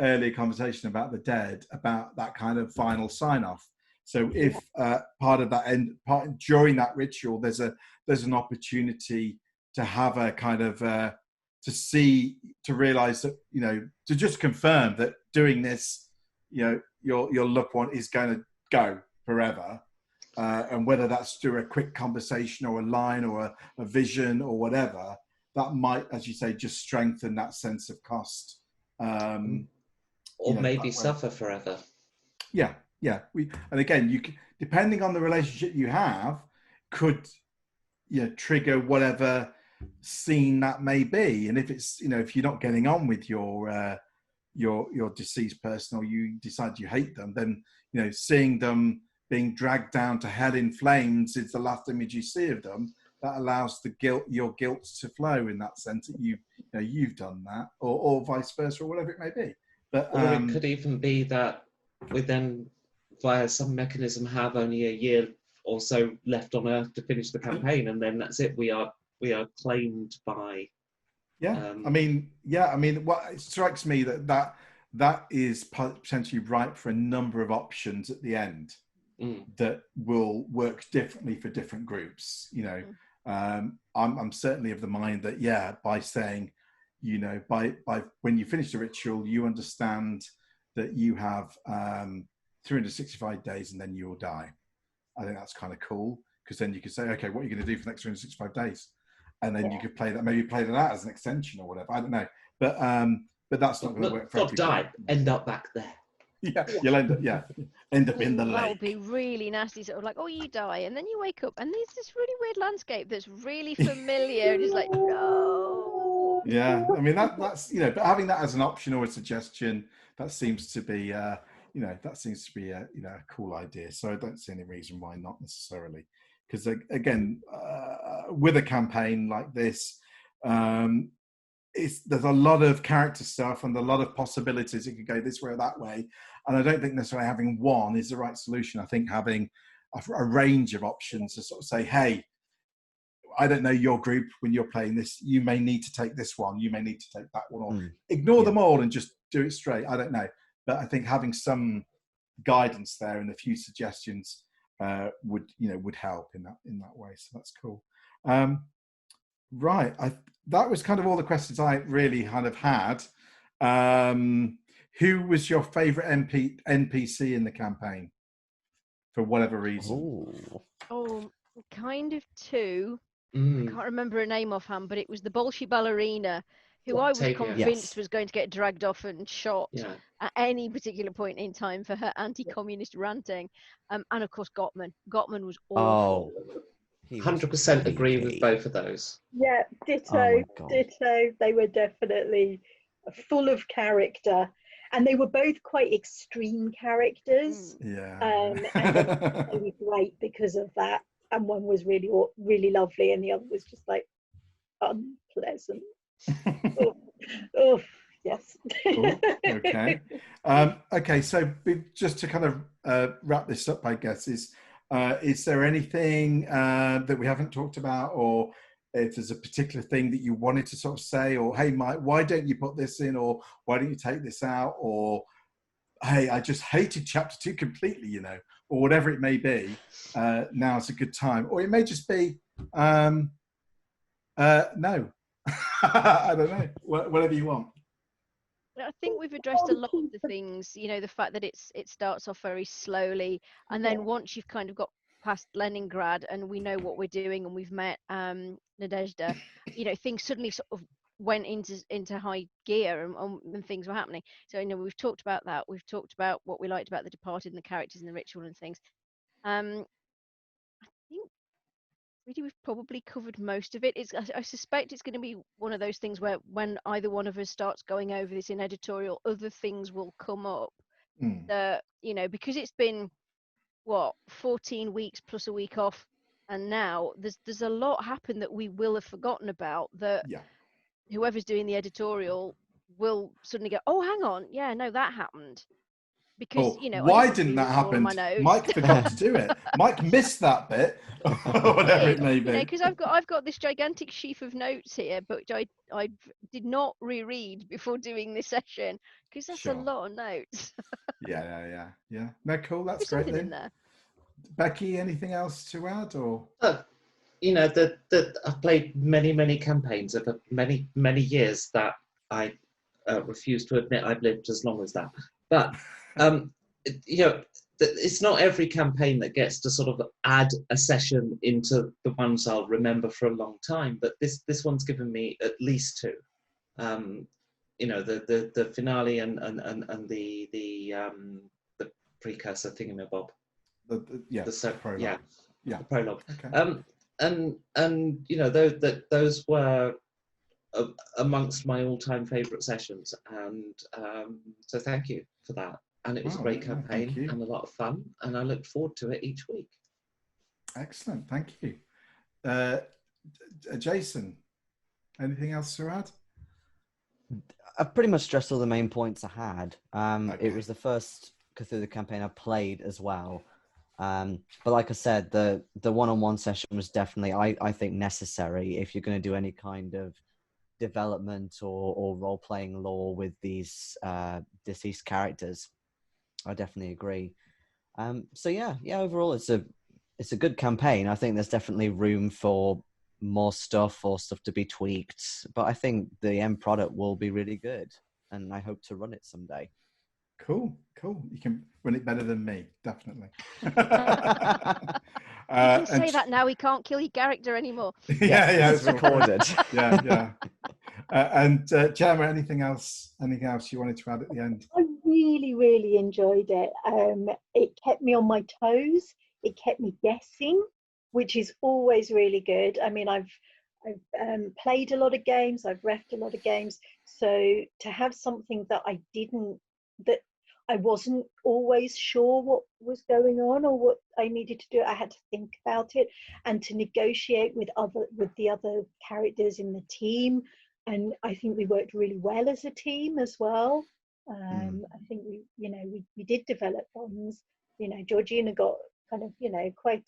earlier conversation about the dead, about that kind of final sign-off. So if part of that during that ritual, there's an opportunity to have a kind of to realize that, you know, to just confirm that doing this, you know, your loved one is going to go forever, and whether that's through a quick conversation or a line or a vision or whatever, that might, as you say, just strengthen that sense of cost. Or maybe suffer forever. Yeah. And again, you can, depending on the relationship you have, could trigger whatever scene that may be. And if it's, you know, if you're not getting on with your deceased person, or you decide you hate them, then, you know, seeing them being dragged down to hell in flames is the last image you see of them. That allows your guilt to flow in that sense that you've done that, or vice versa, or whatever it may be. But or it could even be that we then, via some mechanism, have only a year or so left on Earth to finish the campaign, and then that's it. We are claimed by. I mean, what it strikes me that is potentially ripe for a number of options at the end that will work differently for different groups. You know, I'm certainly of the mind that by saying, you know, by when you finish the ritual, you understand that you have 365 days and then you will die. I think that's kind of cool, because then you can say, okay, what are you going to do for the next 365 days? And then you could play that out as an extension or whatever. I don't know, but that's not going to work for everybody. Die, end up back there. Yeah, you'll end up in the lake. That would be really nasty. Sort of like, oh, you die, and then you wake up, and there's this really weird landscape that's really familiar, and it's like, no. Yeah, I mean that's, you know, but having that as an option or a suggestion, that seems to be a cool idea. So I don't see any reason why not necessarily, because again, with a campaign like this, there's a lot of character stuff and a lot of possibilities. It could go this way or that way, and I don't think necessarily having one is the right solution. I think having a range of options to sort of say, hey, I don't know your group, when you're playing this, you may need to take this one, you may need to take that one, or ignore them all and just do it straight. I don't know, but I think having some guidance there and a few suggestions would help in that way. So that's cool. Right, that was kind of all the questions I really kind of had. Who was your favourite NPC in the campaign, for whatever reason? Oh, kind of two. I can't remember her name offhand, but it was the Bolshoi ballerina who I was Octavia. convinced Yes. was going to get dragged off and shot Yeah. at any particular point in time for her anti-communist ranting. And of course, Gottman. Gottman was awful. Oh, he was 100% agree with creepy. both of those. Yeah, Oh ditto, my God. ditto. They were definitely full of character, and they were both quite extreme characters. Yeah. And they were great because of that. And one was really, really lovely, and the other was just like unpleasant. Oh, yes. Cool. Okay. Okay. So just to kind of wrap this up, I guess is there anything that we haven't talked about, or if there's a particular thing that you wanted to sort of say, or hey, Mike, why don't you put this in, or why don't you take this out, or hey, I just hated chapter 2 completely, you know, or whatever it may be. Now's a good time, or it may just be no. I don't know. Whatever you want. I think we've addressed a lot of the things, you know, the fact that it starts off very slowly, and then once you've kind of got past Leningrad and we know what we're doing and we've met Nadezhda, you know, things suddenly sort of went into high gear and things were happening. So, you know, we've talked about that. We've talked about what we liked about The Departed and the characters and the ritual and things. I think really we've probably covered most of it. I suspect it's going to be one of those things where when either one of us starts going over this in editorial, other things will come up that, you know, because it's been 14 weeks plus a week off, and now there's a lot happened that we will have forgotten about, that whoever's doing the editorial will suddenly go, oh, hang on, yeah, no, that happened. Because, you know, why didn't that happen? Mike forgot to do it. Mike missed that bit, or whatever it may be. Because I've got this gigantic sheaf of notes here, but I did not reread before doing this session because that's a lot of notes. Yeah. No, cool. That's There's great. something Lynne. in there. Becky, anything else to add, or? You know, I've played many campaigns over many years that I refuse to admit I've lived as long as that. But you know, it's not every campaign that gets to sort of add a session into the ones I'll remember for a long time. But this one's given me at least two. You know, the finale and the precursor thingamabob. The prologue. The prologue. Okay. And you know, those were amongst my all-time favourite sessions, and so thank you for that. And it was a great campaign and a lot of fun, and I look forward to it each week. Excellent, thank you. Jayson, anything else to add? I've pretty much stressed all the main points I had. Okay. It was the first Cthulhu campaign I played as well. But like I said, the one-on-one session was definitely, I think, necessary if you're going to do any kind of development or role-playing lore with these deceased characters. I definitely agree. So yeah, overall it's a good campaign. I think there's definitely room for more stuff or stuff to be tweaked, but I think the end product will be really good, and I hope to run it someday. Cool. You can run it better than me, definitely. You can say that now. He can't kill your character anymore. Yeah, it's recorded. Yeah. And Jema, anything else you wanted to add at the end? I really enjoyed it. It kept me on my toes. It kept me guessing, which is always really good. I mean, I've played a lot of games. I've refed a lot of games. So to have something that I wasn't always sure what was going on or what I needed to do, I had to think about it and to negotiate with the other characters in the team. And I think we worked really well as a team as well. I think we did develop bonds. You know, Georgina got kind of, you know, quite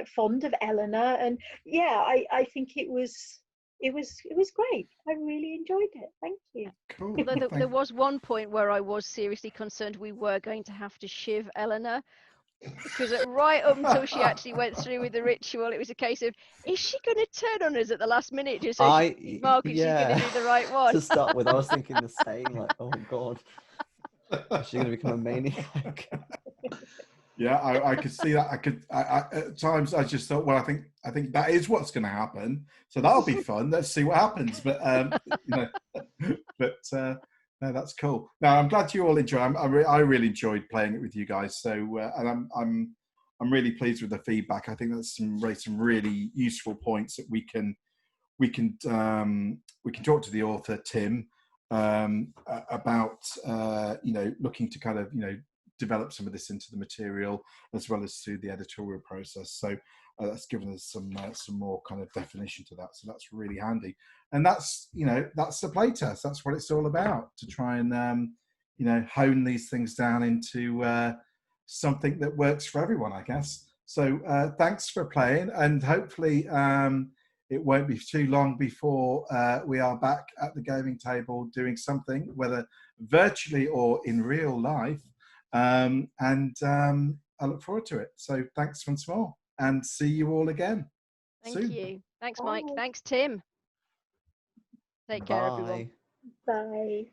fond of Eleanor, and yeah, I think it was great. I really enjoyed it. Thank you. Cool. Although there was one point where I was seriously concerned we were going to have to shiv Eleanor, because right up until she actually went through with the ritual, it was a case of, is she going to turn on us at the last minute just so she can mark she's going to do the right one? To start with, I was thinking the same, like, oh god, is she going to become a maniac? Yeah, I could see that. At times I just thought, well, I think that is what's going to happen. So that'll be fun. Let's see what happens. But no, that's cool. Now I'm glad you all enjoy. I really enjoyed playing it with you guys. So and I'm really pleased with the feedback. I think that's some really useful points that we can talk to the author Tim about looking to kind of develop some of this into the material as well as through the editorial process. So that's given us some more kind of definition to that. So that's really handy. And that's that's the playtest. That's what it's all about, to try and hone these things down into something that works for everyone, I guess. So thanks for playing, and hopefully it won't be too long before we are back at the gaming table doing something, whether virtually or in real life. I look forward to it. So thanks once more, and see you all again. Thank soon. you. Thanks, Bye. Mike. Thanks, Tim. Take care, everyone. Bye. Bye.